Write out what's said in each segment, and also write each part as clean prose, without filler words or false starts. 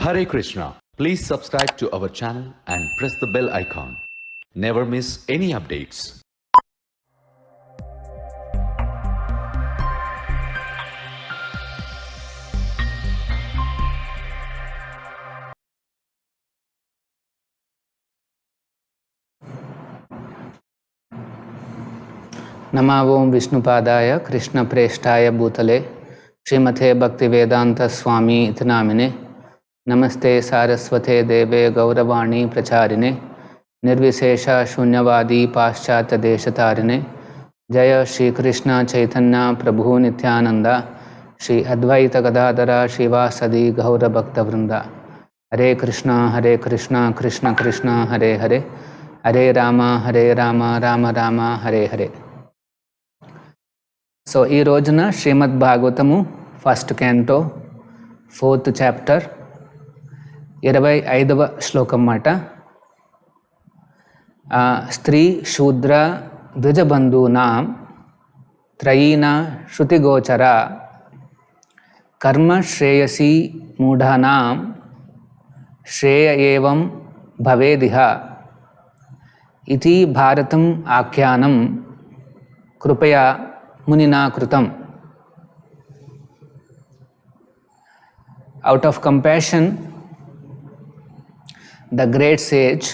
Hare Krishna. Please subscribe to our channel and press the bell icon. Never miss any updates. नमः ओं विष्णुपादाय कृष्णप्रेष्ठाय भूतले श्रीमते भक्तिवेदांत स्वामी इति नामिने नमस्ते सारस्वते देवे गौरवाणी प्रचारिणे निर्विशेष शून्यवादी पाश्चात्य देशतारिणे जय श्री कृष्ण चैतन्य प्रभु नित्यानंद श्री अद्वैत गदाधर श्रीवासदि गौरभक्तवृंद हरे कृष्ण कृष्ण कृष्ण हरे हरे हरे राम राम राम हरे हरे. సో ఈ రోజున శ్రీమద్ భాగవతము ఫస్ట్ క్యాంటో 4th చాప్టర్ 25వ శ్లోకం మాట. స్త్రీ శూద్ర ద్విజబంధూనాం త్రయీన శృతిగోచర కర్మ శ్రేయసి మూఢానాం శ్రేయ ఏవం భవేదిహ ఇతి భారతం ఆఖ్యానం కృపయా మునినా కృతం. Out of compassion, the great sage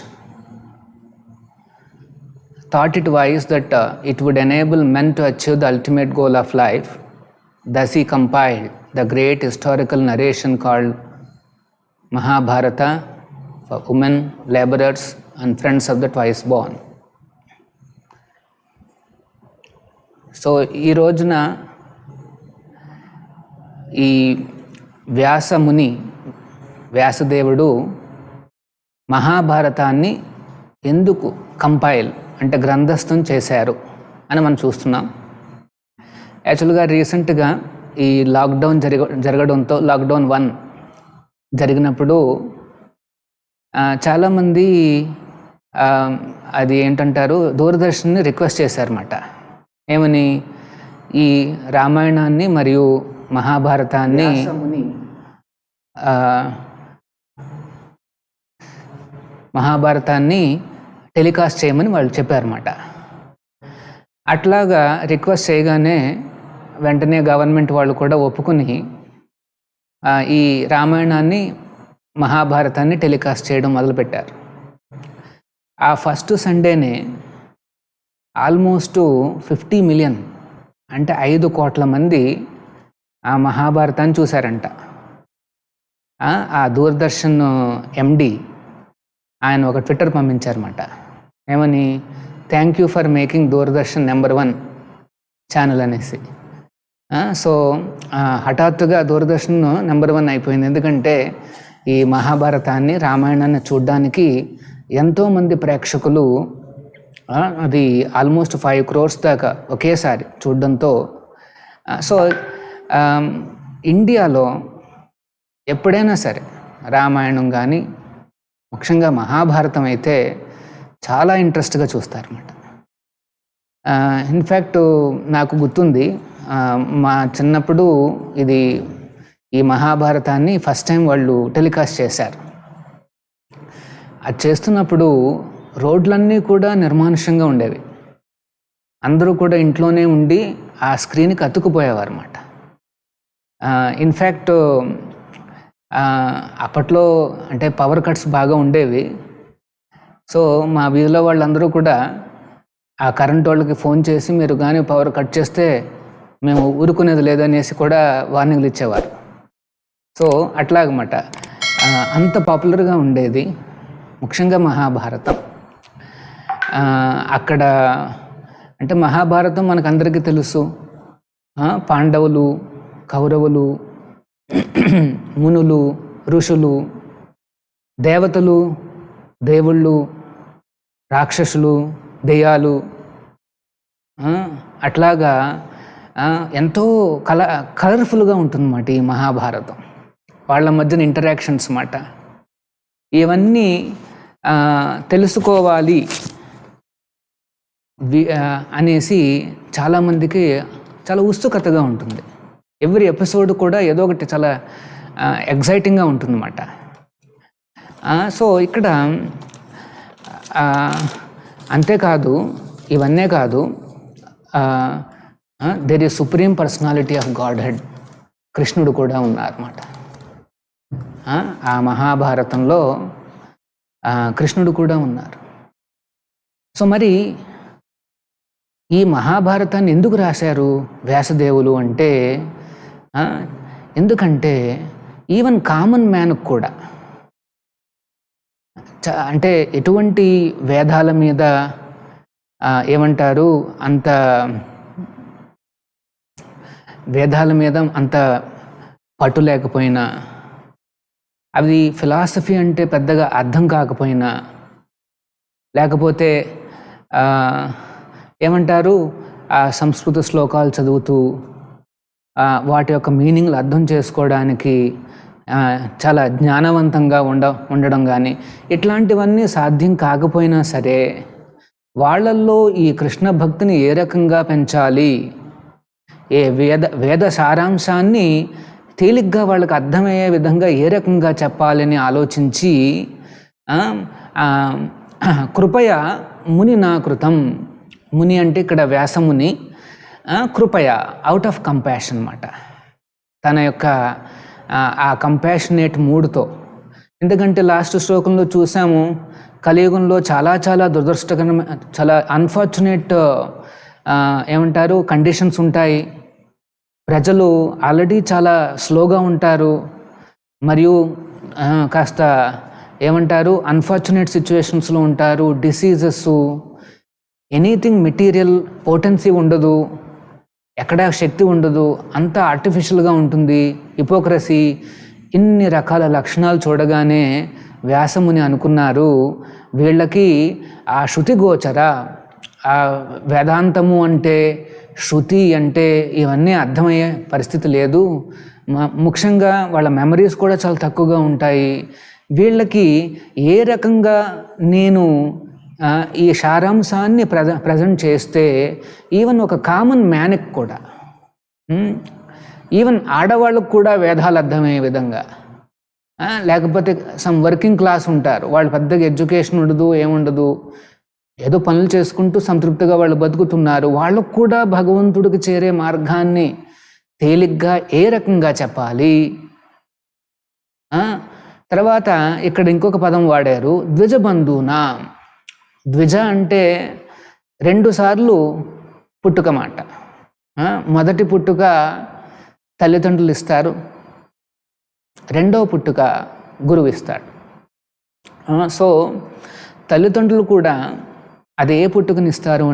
thought it wise that it would enable men to achieve the ultimate goal of life. Thus he compiled the great historical narration called Mahabharata for women, laborers and friends of the twice born. So ఈ రోజున ఈ వ్యాసదేవుడు మహాభారతాన్ని ఎందుకు compile అంటే గ్రంథస్థం చేశారు అని మనం చూస్తున్నాం. యాక్చువల్గా రీసెంట్గా ఈ లాక్డౌన్ జరగడంతో లాక్డౌన్ 1 జరిగినప్పుడు చాలామంది అది ఏంటంటారు దూరదర్శన్ని రిక్వెస్ట్ చేశారన్నమాట. ఏమని, ఈ రామాయణాన్ని మరియు మహాభారతాన్ని టెలికాస్ట్ చేయమని వాళ్ళు చెప్పారన్నమాట. అట్లాగా రిక్వెస్ట్ చేయగానే వెంటనే గవర్నమెంట్ వాళ్ళు కూడా ఒప్పుకుని ఈ రామాయణాన్ని మహాభారతాన్ని టెలికాస్ట్ చేయడం మొదలుపెట్టారు. ఆ ఫస్ట్ సండేనే ఆల్మోస్ట్ 50 మిలియన్ అంటే 5 కోట్ల మంది ఆ మహాభారతాన్ని చూశారంట. ఆ దూరదర్శన్ ఎండి ఆయన ఒక ట్విట్టర్ పంపించారన్నమాట. ఏమని, thank you for making Doordarshan number 1 channel అనేసి. సో హఠాత్తుగా దూరదర్శన్ నెంబర్ 1 అయిపోయింది. ఎందుకంటే ఈ మహాభారతాన్ని రామాయణాన్ని చూడడానికి ఎంతోమంది ప్రేక్షకులు అది ఆల్మోస్ట్ 5 crores దాకా ఒకేసారి చూడడంతో సో ఇండియాలో ఎప్పుడైనా సరే రామాయణం కానీ ముఖ్యంగా మహాభారతం అయితే చాలా ఇంట్రెస్ట్గా చూస్తారన్నమాట. ఇన్ఫ్యాక్ట్ నాకు గుర్తుంది, మా చిన్నప్పుడు ఈ మహాభారతాన్ని ఫస్ట్ టైం వాళ్ళు టెలికాస్ట్ చేశారు. అది చేస్తున్నప్పుడు రోడ్లన్నీ కూడా నిర్మానుష్యంగా ఉండేవి. అందరూ కూడా ఇంట్లోనే ఉండి ఆ స్క్రీన్కి అతుక్కుపోయేవారు అన్నమాట. ఇన్ఫ్యాక్ట్ అప్పట్లో అంటే పవర్ కట్స్ బాగా ఉండేవి. సో మా వీధిలో వాళ్ళందరూ కూడా ఆ కరెంట్ వాళ్ళకి ఫోన్ చేసి, మీరు కానీ పవర్ కట్ చేస్తే మేము ఊరుకునేది లేదనేసి కూడా వార్నింగ్లు ఇచ్చేవారు. సో అట్లాగమాట అంత పాపులర్గా ఉండేది ముఖ్యంగా మహాభారతం. అక్కడ అంటే మహాభారతం మనకందరికీ తెలుసు. పాండవులు, కౌరవులు, మునులు, ఋషులు, దేవతలు, దేవుళ్ళు, రాక్షసులు, దెయ్యాలు, అట్లాగా ఎంతో కలర్ఫుల్గా ఉంటుందన్నమాట ఈ మహాభారతం. వాళ్ళ మధ్యన ఇంటరాక్షన్స్ అన్నమాట. ఇవన్నీ తెలుసుకోవాలి అనేసి చాలామందికి చాలా ఉత్సుకతగా ఉంటుంది. ఎవ్రీ ఎపిసోడ్ కూడా ఏదో ఒకటి చాలా ఎగ్జైటింగ్గా ఉంటుందన్నమాట. సో ఇక్కడ అంతేకాదు, ఇవన్నీ కాదు, there is supreme personality of God head, కృష్ణుడు కూడా ఉన్నారన్నమాట. ఆ మహాభారతంలో కృష్ణుడు కూడా ఉన్నారు. సో మరి ఈ మహాభారతాన్ని ఎందుకు రాశారు వ్యాసదేవులు అంటే, ఎందుకంటే ఈవెన్ కామన్ మ్యాన్కు కూడా అంటే ఎటువంటి వేదాల మీద ఏమంటారు అంత వేదాల మీద అంత పట్టు లేకపోయినా, అవి ఫిలాసఫీ అంటే పెద్దగా అర్థం కాకపోయినా, లేకపోతే ఏమంటారు ఆ సంస్కృత శ్లోకాలు చదువుతూ వాటి యొక్క మీనింగ్లు అర్థం చేసుకోవడానికి చాలా జ్ఞానవంతంగా ఉండడం కానీ ఇట్లాంటివన్నీ సాధ్యం కాకపోయినా సరే, వాళ్ళల్లో ఈ కృష్ణ భక్తిని ఏ రకంగా పెంచాలి, ఏ వేద సారాంశాన్ని తేలిగ్గా వాళ్ళకి అర్థమయ్యే విధంగా ఏ రకంగా చెప్పాలని ఆలోచించి కృపయ ముని నా కృతం, ముని అంటే ఇక్కడ వ్యాసముని, కృపయ అవుట్ ఆఫ్ కంపాషన్ అన్నమాట, తన యొక్క ఆ కంపాషనేట్ మూడ్తో. ఎందుకంటే లాస్ట్ శ్లోకంలో చూసాము, కలియుగంలో చాలా చాలా దురదృష్టకరమైన, చాలా అన్ఫార్చునేట్ ఏమంటారు కండిషన్స్ ఉంటాయి. ప్రజలు ఆల్రెడీ చాలా స్లోగా ఉంటారు, మరియు కాస్త ఏమంటారు అన్ఫార్చునేట్ సిచ్యువేషన్స్లో ఉంటారు. డిసీజెస్, ఎనీథింగ్ మెటీరియల్ పోటెన్సీ ఉండదు, ఎక్కడ శక్తి ఉండదు, అంతా ఆర్టిఫిషియల్గా ఉంటుంది, హిపోక్రసీ, ఇన్ని రకాల లక్షణాలు చూడగానే వ్యాసముని అనుకున్నారు, వీళ్ళకి ఆ శృతి గోచర, ఆ వేదాంతము అంటే శృతి అంటే ఇవన్నీ అర్థమయ్యే పరిస్థితి లేదు, ముఖ్యంగా వాళ్ళ మెమరీస్ కూడా చాలా తక్కువగా ఉంటాయి, వీళ్ళకి ఏ రకంగా నేను ఈ సారాంశాన్ని ప్రజెంట్ చేస్తే ఈవెన్ ఒక కామన్ మ్యాన్కి కూడా, ఈవెన్ ఆడవాళ్ళకు కూడా వేదాలు అర్థమయ్యే విధంగా, లేకపోతే సమ్ వర్కింగ్ క్లాస్ ఉంటారు, వాళ్ళు పెద్దగా ఎడ్యుకేషన్ ఉండదు, ఏముండదు, ఏదో పనులు చేసుకుంటూ సంతృప్తిగా వాళ్ళు బతుకుతున్నారు, వాళ్ళకు కూడా భగవంతుడికి చేరే మార్గాన్ని తేలిగ్గా ఏ రకంగా చెప్పాలి. తర్వాత ఇక్కడ ఇంకొక పదం వాడారు, ద్విజబంధునా. ద్విజ అంటే 2 సార్లు పుట్టుక మాట. మొదటి పుట్టుక తల్లిదండ్రులు ఇస్తారు, రెండవ పుట్టుక గురువు ఇస్తాడు. సో తల్లిదండ్రులు కూడా అదే పుట్టుకనిస్తారు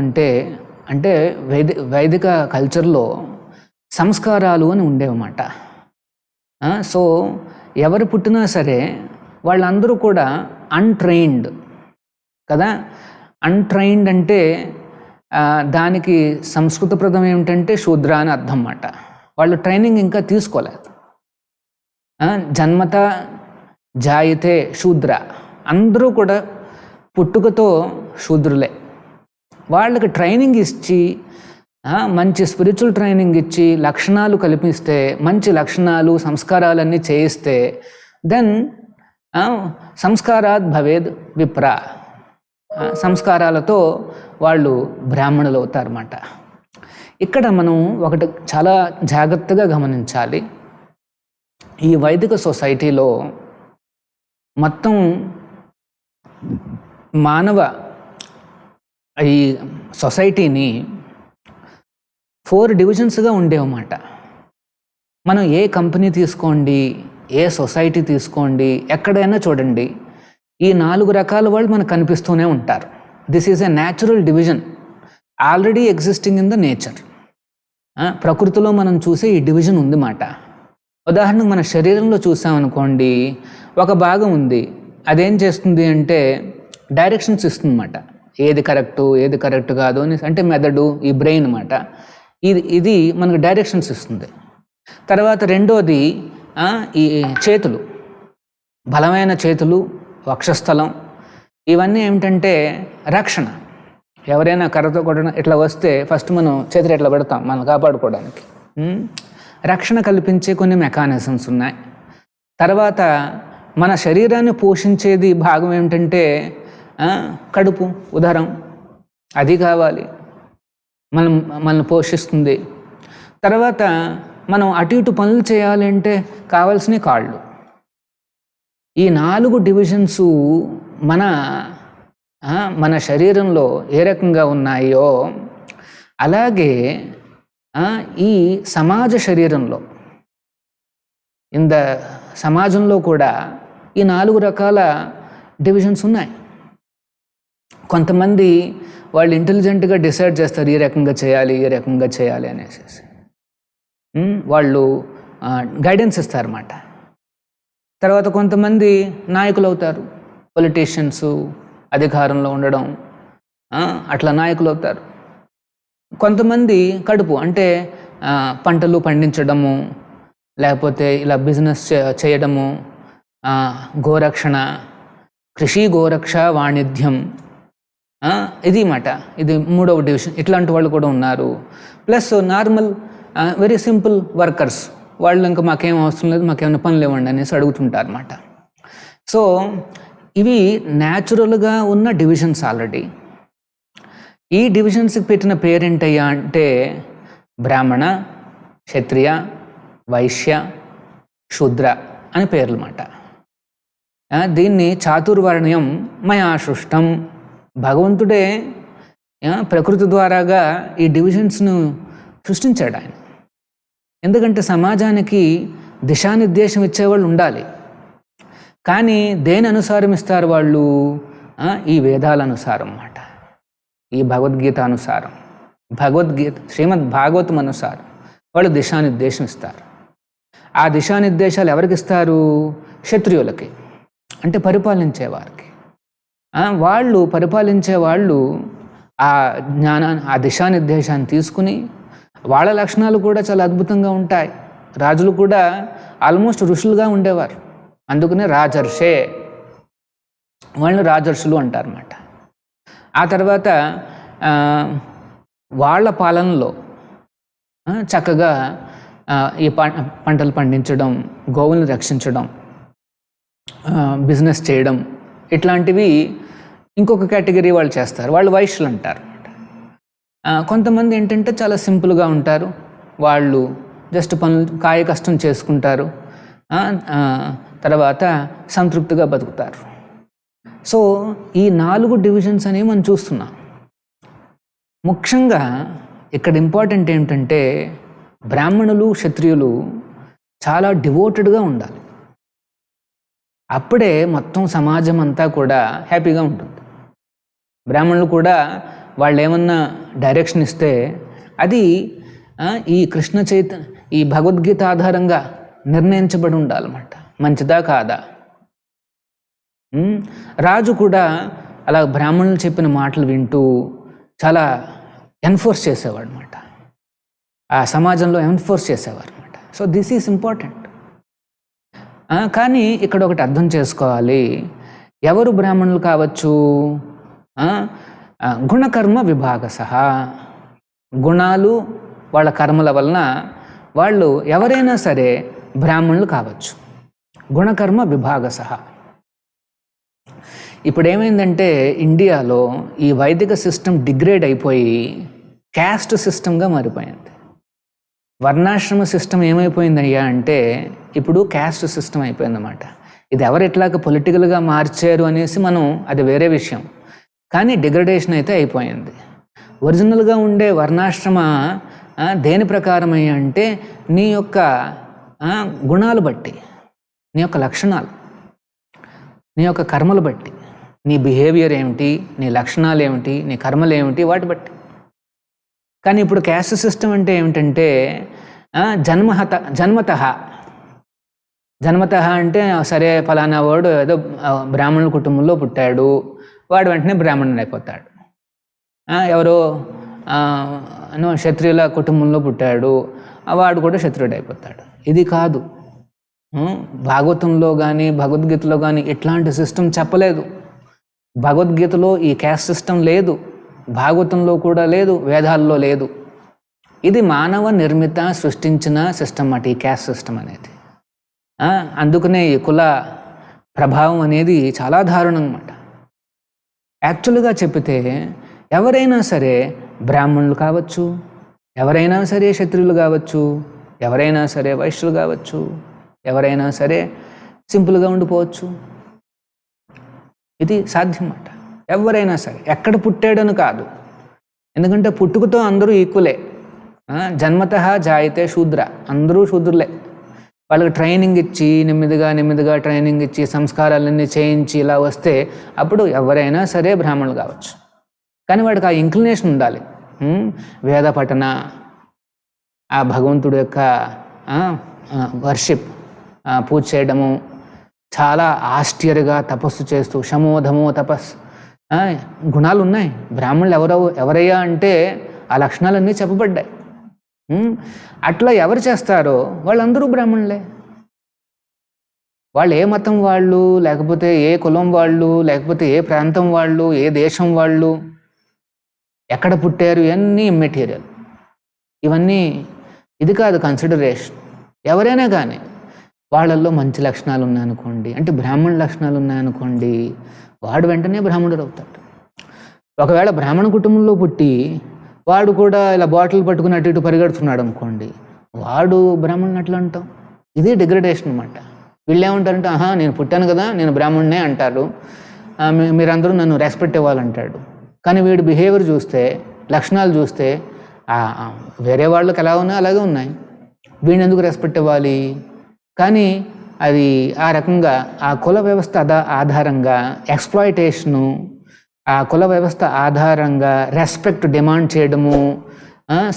అంటే వైదిక కల్చర్లో సంస్కారాలు అని ఉండేవన్నమాట. సో ఎవరు పుట్టినా సరే వాళ్ళందరూ కూడా అన్ట్రైన్డ్ కదా. అన్ట్రైన్డ్ అంటే దానికి సంస్కృత పదం ఏమిటంటే శూద్ర అని అర్థం అన్నమాట. వాళ్ళు ట్రైనింగ్ ఇంకా తీసుకోలేదు. జన్మత జాయితే శూద్ర, అందరూ కూడా పుట్టుకతో శూద్రులే. వాళ్ళకి ట్రైనింగ్ ఇచ్చి మంచి స్పిరిచువల్ ట్రైనింగ్ ఇచ్చి లక్షణాలు కల్పిస్తే, మంచి లక్షణాలు సంస్కారాలన్నీ చేయిస్తే దెన్ సంస్కారాత్ భవేద్ విప్ర, సంస్కారాలతో వాళ్ళు బ్రాహ్మణులు అవుతారన్నమాట. ఇక్కడ మనం ఒకటి చాలా జాగ్రత్తగా గమనించాలి. ఈ వైదిక సొసైటీలో మొత్తం మానవ ఈ సొసైటీని 4 డివిజన్స్గా ఉండేవన్నమాట. మనం ఏ కంపెనీ తీసుకోండి, ఏ సొసైటీ తీసుకోండి, ఎక్కడైనా చూడండి, ఈ 4 రకాల వాళ్ళు మనకు కనిపిస్తూనే ఉంటారు. This is a natural division already existing in the nature. ప్రకృతిలో మనం చూసే ఈ డివిజన్ ఉంది మాట. ఉదాహరణకు మన శరీరంలో చూసామనుకోండి, ఒక భాగం ఉంది, అదేం చేస్తుంది అంటే డైరెక్షన్స్ ఇస్తుందన్నమాట, ఏది కరెక్ట్ కాదు అని. అంటే మెదడు, ఈ బ్రెయిన్ అన్నమాట, ఇది మనకు డైరెక్షన్స్ ఇస్తుంది. తర్వాత రెండోది ఈ చేతులు, బలమైన చేతులు, వక్షస్థలం, ఇవన్నీ ఏమిటంటే రక్షణ. ఎవరైనా కర్రతో కొట్టడం ఇట్లా వస్తే ఫస్ట్ మనం చేతులు ఎట్లా పెడతాం మనం కాపాడుకోవడానికి. రక్షణ కల్పించే కొన్ని మెకానిజమ్స్ ఉన్నాయి. తర్వాత మన శరీరాన్ని పోషించేది భాగం ఏమిటంటే కడుపు, ఉదరం. అది కావాలి, మనల్ని పోషిస్తుంది. తర్వాత మనం అటు ఇటు పనులు చేయాలంటే కావాల్సిన కాళ్ళు. ఈ 4 డివిజన్స్ మన శరీరంలో ఏ రకంగా ఉన్నాయో అలాగే ఈ సమాజ శరీరంలో సమాజంలో కూడా ఈ 4 రకాల డివిజన్స్ ఉన్నాయి. కొంతమంది వాళ్ళు ఇంటెలిజెంట్గా డిసైడ్ చేస్తారు ఈ రకంగా చేయాలి, ఈ రకంగా చేయాలి అనేసి. వాళ్ళు గైడెన్స్ ఇస్తారన్నమాట. తర్వాత కొంతమంది నాయకులు అవుతారు, పొలిటీషియన్స్, అధికారంలో ఉండడం, అట్లా నాయకులు అవుతారు. కొంతమంది కడుపు అంటే పంటలు పండించడము, లేకపోతే ఇలా బిజినెస్ చేయడము, గోరక్షణ, కృషి గోరక్ష వాణిజ్యం, ఇది మాట. ఇది 3వ డివిజన్. ఇట్లాంటి వాళ్ళు కూడా ఉన్నారు. Plus normal very simple workers, వాళ్ళు ఇంకా మాకేం అవసరం లేదు, మాకేమైనా పనులు ఇవ్వండి అనేసి అడుగుతుంటారు అన్నమాట. సో ఇవి న్యాచురల్గా ఉన్న డివిజన్స్ ఆల్రెడీ. ఈ డివిజన్స్కి పెట్టిన పేరేంటయ్యా అంటే బ్రాహ్మణ, క్షత్రియ, వైశ్య, శూద్ర అని పేర్లు అన్నమాట. దీన్ని చాతుర్వర్ణ్యం మయా సృష్టం. భగవంతుడే ప్రకృతి ద్వారాగా ఈ డివిజన్స్ను సృష్టించాడు ఆయన. ఎందుకంటే సమాజానికి దిశానిర్దేశం ఇచ్చేవాళ్ళు ఉండాలి. కానీ దేని అనుసారం ఇస్తారు వాళ్ళు? ఈ వేదాల అనుసారం అన్నమాట, ఈ భగవద్గీత అనుసారం, శ్రీమద్ భాగవతం అనుసారం వాళ్ళు దిశానిర్దేశం ఇస్తారు. ఆ దిశానిర్దేశాలు ఎవరికి ఇస్తారు? క్షత్రియులకి, అంటే పరిపాలించేవారికి. వాళ్ళు పరిపాలించే వాళ్ళు ఆ జ్ఞానాన్ని, ఆ దిశానిర్దేశాన్ని తీసుకుని వాళ్ళ లక్షణాలు కూడా చాలా అద్భుతంగా ఉంటాయి. రాజులు కూడా ఆల్మోస్ట్ ఋషులుగా ఉండేవారు, అందుకనే రాజర్షే, వాళ్ళని రాజర్షులు అంటారన్నమాట. ఆ తర్వాత వాళ్ళ పాలనలో చక్కగా ఈ పంటలు పండించడం, గోవుల్ని రక్షించడం, బిజినెస్ చేయడం, ఇట్లాంటివి ఇంకొక కేటగిరీ వాళ్ళు చేస్తారు. వాళ్ళు వైశ్యులు అంటారు. కొంతమంది ఏంటంటే చాలా సింపుల్గా ఉంటారు, వాళ్ళు జస్ట్ కాయ కష్టం చేసుకుంటారు, తర్వాత సంతృప్తిగా బతుకుతారు. సో ఈ 4 డివిజన్స్ అనేవి మనం చూస్తున్నాం. ముఖ్యంగా ఇక్కడ ఇంపార్టెంట్ ఏంటంటే బ్రాహ్మణులు, క్షత్రియులు చాలా డివోటెడ్గా ఉండాలి. అప్పుడే మొత్తం సమాజం అంతా కూడా హ్యాపీగా ఉంటుంది. బ్రాహ్మణులు కూడా వాళ్ళు ఏమన్నా డైరెక్షన్ ఇస్తే అది ఈ కృష్ణ ఈ భగవద్గీత ఆధారంగా నిర్ణయించబడి ఉండాలన్నమాట, మంచిదా కాదా. రాజు కూడా అలా బ్రాహ్మణులు చెప్పిన మాటలు వింటూ చాలా ఎన్ఫోర్స్ చేసేవాడు అనమాట, ఆ సమాజంలో ఎన్ఫోర్స్ చేసేవారు అనమాట. So this is important. కానీ ఇక్కడ ఒకటి అర్థం చేసుకోవాలి, ఎవరు బ్రాహ్మణులు కావచ్చు? గుణకర్మ విభాగశః, గుణాలు వాళ్ళ కర్మల వలన వాళ్ళు ఎవరైనా సరే బ్రాహ్మణులు కావచ్చు. గుణకర్మ విభాగశః. ఇప్పుడు ఏమైందంటే ఇండియాలో ఈ వైదిక సిస్టమ్ డిగ్రేడ్ అయిపోయి క్యాస్ట్ సిస్టమ్గా మారిపోయింది. వర్ణాశ్రమ సిస్టమ్ ఏమైపోయిందయ్యా అంటే ఇప్పుడు క్యాస్ట్ సిస్టమ్ అయిపోయిందన్నమాట. ఇది ఎవరు ఎట్లాగ పొలిటికల్గా మార్చారు అనేసి మనం, అది వేరే విషయం, కానీ డిగ్రేడేషన్ అయితే అయిపోయింది. ఒరిజినల్గా ఉండే వర్ణాశ్రమ దేని ప్రకారం అయ్యా అంటే నీ యొక్క గుణాలు బట్టి, నీ యొక్క లక్షణాలు, నీ యొక్క కర్మలు బట్టి, నీ బిహేవియర్ ఏమిటి, నీ లక్షణాలు ఏమిటి, నీ కర్మలు ఏమిటి, వాటి బట్టి. కానీ ఇప్పుడు క్యాస్ట్ సిస్టమ్ అంటే ఏమిటంటే జన్మతః అంటే సరే ఫలానా వాడు ఏదో బ్రాహ్మణుల కుటుంబంలో పుట్టాడు, వాడు వెంటనే బ్రాహ్మణుడు అయిపోతాడు. ఎవరో క్షత్రియుల కుటుంబంలో పుట్టాడు, వాడు కూడా క్షత్రియుడు అయిపోతాడు. ఇది కాదు. భాగవతంలో కానీ భగవద్గీతలో కానీ ఇట్లాంటి సిస్టమ్ చెప్పలేదు. భగవద్గీతలో ఈ క్యాస్ట్ సిస్టమ్ లేదు, భాగవతంలో కూడా లేదు, వేదాల్లో లేదు. ఇది మానవ నిర్మిత సృష్టించిన సిస్టమ్ అన్నమాట ఈ క్యాస్ట్ సిస్టమ్ అనేది. అందుకనే ఈ ప్రభావం అనేది చాలా దారుణం అన్నమాట. యాక్చువల్గా చెప్పితే ఎవరైనా సరే, బ్రాహ్మణులు కావచ్చు, ఎవరైనా సరే క్షత్రియులు కావచ్చు, ఎవరైనా సరే వైశ్యులు కావచ్చు, ఎవరైనా సరే సింపుల్గా ఉండిపోవచ్చు. ఇది సాధ్యం అన్నమాట. ఎవరైనా సరే, ఎక్కడ పుట్టాడని కాదు. ఎందుకంటే పుట్టుకతో అందరూ ఈక్వలే. జన్మతః జాయితే శూద్ర, అందరూ శూద్రులే. వాళ్ళకి ట్రైనింగ్ ఇచ్చి నెమ్మదిగా ట్రైనింగ్ ఇచ్చి సంస్కారాలన్నీ చేయించి ఇలా వస్తే అప్పుడు ఎవరైనా సరే బ్రాహ్మణులు కావచ్చు. కానీ వాడికి ఆ ఇంక్లినేషన్ ఉండాలి. వేద పఠన, ఆ భగవంతుడి యొక్క వర్షిప్, పూజ చేయడము, చాలా ఆస్టియర్గా తపస్సు చేస్తూ, శమోధమో తపస్సు, గుణాలు ఉన్నాయి. బ్రాహ్మణులు ఎవరయ్యా అంటే ఆ లక్షణాలన్నీ చెప్పబడ్డాయి. అట్లా ఎవరు చేస్తారో వాళ్ళందరూ బ్రాహ్మణులే. వాళ్ళు ఏ మతం వాళ్ళు, లేకపోతే ఏ కులం వాళ్ళు, లేకపోతే ఏ ప్రాంతం వాళ్ళు, ఏ దేశం వాళ్ళు, ఎక్కడ పుట్టారు, ఇవన్నీ ఇమ్మెటీరియల్. ఇవన్నీ ఇది కాదు కన్సిడరేషన్. ఎవరైనా కానీ వాళ్ళల్లో మంచి లక్షణాలు ఉన్నాయనుకోండి, అంటే బ్రాహ్మణ లక్షణాలు ఉన్నాయనుకోండి, వాడు వెంటనే బ్రాహ్మణుడు అవుతాడు. ఒకవేళ బ్రాహ్మణ కుటుంబంలో పుట్టి వాడు కూడా ఇలా బాటిల్ పట్టుకుని అటు ఇటు పరిగెడుతున్నాడు అనుకోండి, వాడు బ్రాహ్మణుని అట్లా అంటాం. ఇది డిగ్రేడేషన్ అన్నమాట. వీళ్ళు ఏమంటారంటే, నేను పుట్టాను కదా, నేను బ్రాహ్మణునే అంటారు, మీరందరూ నన్ను రెస్పెక్ట్ ఇవ్వాలంటాడు. కానీ వీడి బిహేవియర్ చూస్తే, లక్షణాలు చూస్తే వేరే వాళ్ళకి ఎలా ఉన్నా అలాగే ఉన్నాయి. వీడిని ఎందుకు రెస్పెక్ట్ ఇవ్వాలి? కానీ అది ఆ రకంగా ఆ కుల వ్యవస్థ ఆధారంగా ఎక్స్ప్లాయిటేషను, ఆ కుల వ్యవస్థ ఆధారంగా రెస్పెక్ట్ డిమాండ్ చేయడము,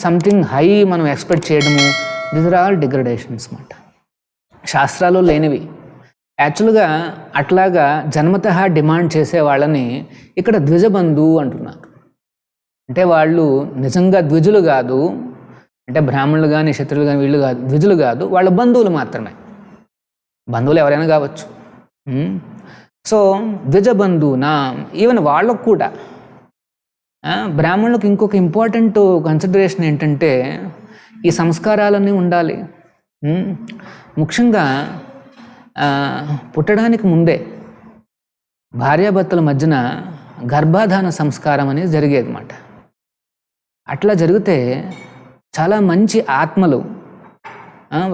సంథింగ్ హై మనం ఎక్స్పెక్ట్ చేయడము, దిస్ ఆర్ ఆల్ డిగ్రేడేషన్స్ అన్నమాట. శాస్త్రాలు లేనివి. యాక్చువల్గా అట్లాగా జన్మతః డిమాండ్ చేసే వాళ్ళని ఇక్కడ ద్విజబంధు అంటున్నారు. అంటే వాళ్ళు నిజంగా ద్విజులు కాదు, అంటే బ్రాహ్మణులు కానీ క్షత్రులు కానీ వీళ్ళు కాదు, ద్విజులు కాదు, వాళ్ళ బంధువులు మాత్రమే. బంధువులు ఎవరైనా కావచ్చు. సో ద్విజబంధువునా, ఈవెన్ వాళ్ళకు కూడా బ్రాహ్మణులకు ఇంకొక ఇంపార్టెంట్ కన్సిడరేషన్ ఏంటంటే ఈ సంస్కారాలన్నీ ఉండాలి. ముఖ్యంగా పుట్టడానికి ముందే భార్యాభర్తల మధ్యన గర్భాధాన సంస్కారం అనేది జరిగేది అన్నమాట. అట్లా జరిగితే చాలా మంచి ఆత్మలు,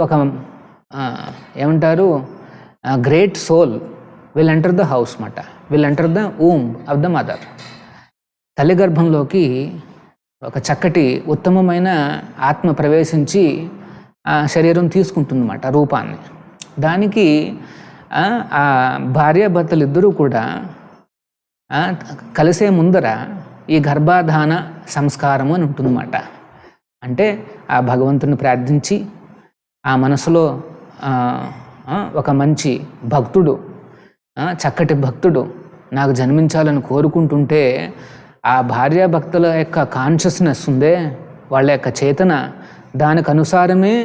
ఒక ఏమంటారు, great soul will enter the house మాట, will enter the womb of the mother. తల్లి గర్భంలోకి ఒక చక్కటి ఉత్తమమైన ఆత్మ ప్రవేశించి ఆ శరీరం తీసుకుంటుందన్నమాట, రూపాన్ని. దానికి ఆ భార్యాభర్తలు ఇద్దరూ కూడా కలిసే ముందర ఈ గర్భాధాన సంస్కారము అని ఉంటుందన్నమాట. అంటే ఆ భగవంతుని ప్రార్థించి ఆ మనసులో ఒక మంచి భక్తుడు, చక్కటి భక్తుడు నాకు జన్మించాలని కోరుకుంటుంటే ఆ భార్యాభర్తల యొక్క కాన్షియస్నెస్ ఉందే, వాళ్ళ యొక్క చేతన, దానికి అనుసారమే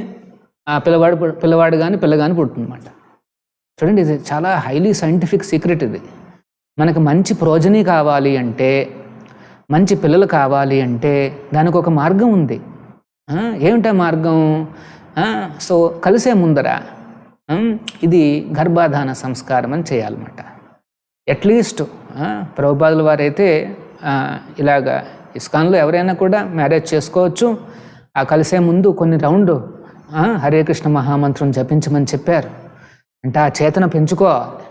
ఆ పిల్లవాడు కానీ పిల్ల కానీ పుట్టుందన్నమాట. చూడండి, ఇది చాలా హైలీ సైంటిఫిక్ సీక్రెట్. ఇది మనకు మంచి ప్రోజని కావాలి అంటే, మంచి పిల్లలు కావాలి అంటే దానికి ఒక మార్గం ఉంది. ఏమిటా మార్గం? సో కలిసే ముందర ఇది గర్భాధాన సంస్కారం అని చేయాలన్నమాట. అట్లీస్ట్ ప్రభుపాదుల వారైతే ఇలాగా ఇస్కాన్లో ఎవరైనా కూడా మ్యారేజ్ చేసుకోవచ్చు. ఆ కలిసే ముందు కొన్ని రౌండ్ హరే కృష్ణ మహామంత్రం జపించమని చెప్పారు. అంటే ఆ చేతన పెంచుకోవాలి.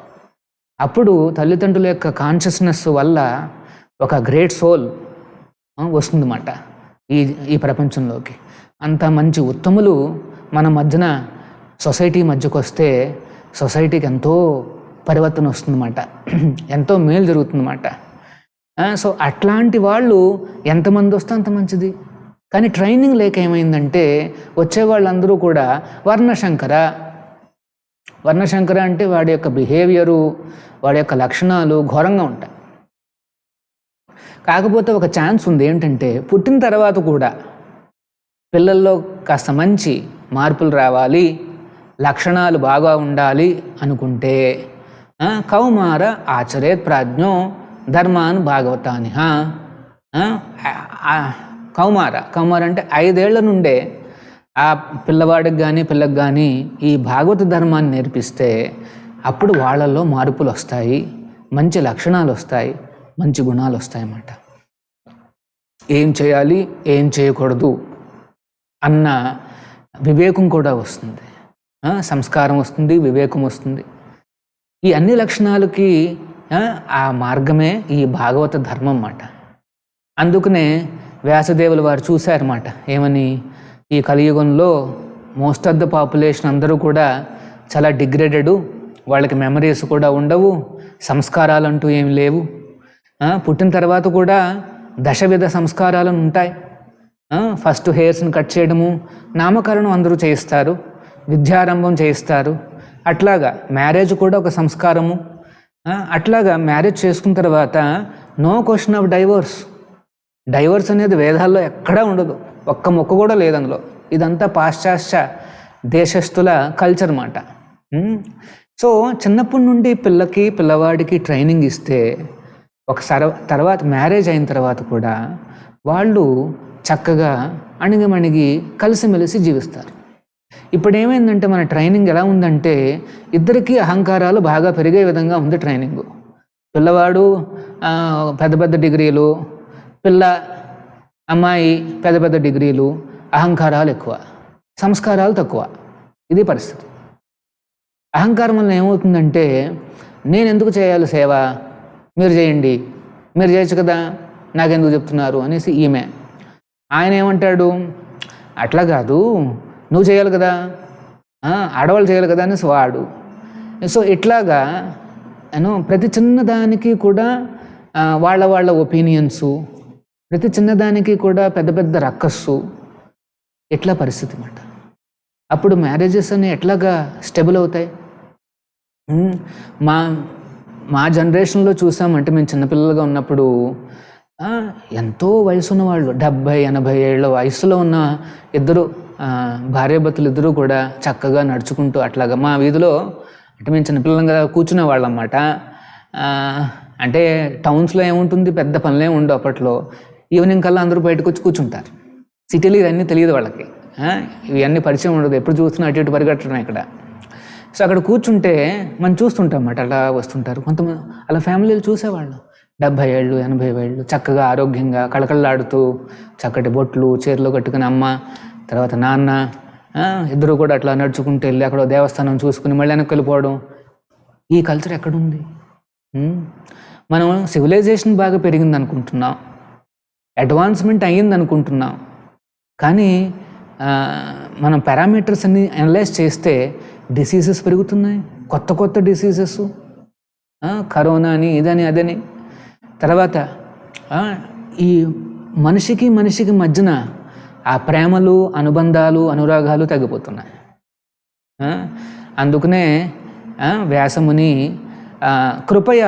అప్పుడు తల్లిదండ్రుల యొక్క కాన్షియస్నెస్ వల్ల ఒక గ్రేట్ సోల్ వస్తుందన్నమాట ఈ ప్రపంచంలోకి. అంత మంచి ఉత్తములు మన మధ్యన సొసైటీ మధ్యకు వస్తే సొసైటీకి ఎంతో పరివర్తన వస్తుందన్నమాట, ఎంతో మేలు జరుగుతుందన్నమాట. సో అట్లాంటి వాళ్ళు ఎంతమంది వస్తే అంత మంచిది. కానీ ట్రైనింగ్ లేక ఏమైందంటే వచ్చే వాళ్ళందరూ కూడా వర్ణశంకర అంటే వాడి యొక్క బిహేవియరు, వాడి యొక్క లక్షణాలు ఘోరంగా ఉంటాయి. కాకపోతే ఒక ఛాన్స్ ఉంది ఏంటంటే, పుట్టిన తర్వాత కూడా పిల్లల్లో కాస్త మంచి మార్పులు రావాలి, లక్షణాలు బాగా ఉండాలి అనుకుంటే కౌమార ఆచరేత్ ప్రాజ్ఞో ధర్మాన్ భాగవతాని. కౌమార అంటే 5 ఏళ్ల నుండే ఆ పిల్లవాడికి కానీ పిల్లకి కానీ ఈ భాగవత ధర్మాన్ని నేర్పిస్తే అప్పుడు వాళ్ళల్లో మార్పులు వస్తాయి, మంచి లక్షణాలు వస్తాయి, మంచి గుణాలు వస్తాయి అన్నమాట. ఏం చేయాలి ఏం చేయకూడదు అన్న వివేకం కూడా వస్తుంది, సంస్కారం వస్తుంది, వివేకం వస్తుంది. ఈ అన్ని లక్షణాలకి ఆ మార్గమే ఈ భాగవత ధర్మం అన్నమాట. అందుకనే వ్యాసదేవులు వారు చూశారన్నమాట, ఏమని, ఈ కలియుగంలో మోస్ట్ ఆఫ్ ద పాపులేషన్ అందరూ కూడా చాలా డిగ్రేడెడ్, వాళ్ళకి మెమరీస్ కూడా ఉండవు, సంస్కారాలు అంటూ ఏమి లేవు. పుట్టిన తర్వాత కూడా దశవిధ సంస్కారాలు ఉంటాయి. ఫస్ట్ హెయిర్స్ని కట్ చేయడము, నామకరణం అందరూ చేయిస్తారు, విద్యారంభం చేయిస్తారు. అట్లాగా మ్యారేజ్ కూడా ఒక సంస్కారము. అట్లాగా మ్యారేజ్ చేసుకున్న తర్వాత నో క్వశ్చన్ ఆఫ్ డైవర్స్ అనేది వేదాల్లో ఎక్కడా ఉండదు, ఒక్క మొక్క కూడా లేదు అందులో. ఇదంతా పాశ్చాత్య దేశస్థుల కల్చర్ అన్నమాట. సో చిన్నప్పటి నుండి పిల్లవాడికి ట్రైనింగ్ ఇస్తే తర్వాత మ్యారేజ్ అయిన తర్వాత కూడా వాళ్ళు చక్కగా అణిగిమణిగి కలిసిమెలిసి జీవిస్తారు. ఇప్పుడు ఏమైందంటే మన ట్రైనింగ్ ఎలా ఉందంటే ఇద్దరికీ అహంకారాలు బాగా పెరిగే విధంగా ఉంది ట్రైనింగ్. పిల్లవాడు పెద్ద పెద్ద డిగ్రీలు, అమ్మాయి పెద్ద పెద్ద డిగ్రీలు, అహంకారాలు ఎక్కువ, సంస్కారాలు తక్కువ. ఇది పరిస్థితి. అహంకారం వల్ల ఏమవుతుందంటే నేను ఎందుకు చేయాలి సేవ, మీరు చేయండి, మీరు చేయొచ్చు కదా, నాకెందుకు చెప్తున్నారు అనేసి ఈమె. ఆయన ఏమంటాడు, అట్లా కాదు, నువ్వు చేయాలి కదా, ఆడవాళ్ళు చేయాలి కదా అనేసి వాడు. సో ఇట్లాగా ప్రతి చిన్నదానికి కూడా వాళ్ళ ఒపీనియన్సు, ప్రతి చిన్నదానికి కూడా పెద్ద పెద్ద రక్కస్సు, ఎట్లా పరిస్థితి అన్నమాట. అప్పుడు మ్యారేజెస్ అన్నీ ఎట్లాగా స్టెబుల్ అవుతాయి? మా జనరేషన్లో చూసామంటే మేము చిన్నపిల్లలుగా ఉన్నప్పుడు ఎంతో వయసు ఉన్న వాళ్ళు 70-80 ఏళ్ళ వయసులో ఉన్న ఇద్దరు భార్యాభర్తలు ఇద్దరూ కూడా చక్కగా నడుచుకుంటూ అట్లాగా మా వీధిలో, అంటే మేము చిన్నపిల్లలుగా కూర్చునే వాళ్ళం అన్నమాట. అంటే టౌన్స్లో ఏముంటుంది, పెద్ద పనులే ఉండవు అప్పట్లో. ఈవినింగ్ కల్లా అందరూ బయటకు వచ్చి కూర్చుంటారు. సిటీలో ఇవన్నీ తెలియదు వాళ్ళకి, ఇవన్నీ పరిచయం ఉండదు, ఎప్పుడు చూస్తున్నా అటు ఇటు పరిగెట్టడం ఇక్కడ. సో అక్కడ కూర్చుంటే మనం చూస్తుంటాం అన్నమాట, అలా వస్తుంటారు కొంతమంది. అలా ఫ్యామిలీలు చూసేవాళ్ళు 70 ఏళ్ళు 80 ఏళ్ళు చక్కగా ఆరోగ్యంగా కళకళలాడుతూ చక్కటి బొట్లు చీరలు కట్టుకుని అమ్మ తర్వాత నాన్న ఇద్దరు కూడా అట్లా నడుచుకుంటూ వెళ్ళి అక్కడ దేవస్థానం చూసుకుని మళ్ళీ వెనక్కి వెళ్ళిపోవడం. ఈ కల్చర్ ఎక్కడుంది? మనం సివిలైజేషన్ బాగా పెరిగింది అనుకుంటున్నాం, అడ్వాన్స్మెంట్ అయ్యింది అనుకుంటున్నాం, కానీ మనం పారామీటర్స్ అన్ని అనలైజ్ చేస్తే డిసీజెస్ పెరుగుతున్నాయి, కొత్త డిసీజెస్, కరోనా అని ఇదని అదని. తర్వాత ఈ మనిషికి మధ్యన ఆ ప్రేమలు అనుబంధాలు అనురాగాలు తగ్గిపోతున్నాయి. అందుకనే వ్యాసముని కృపయ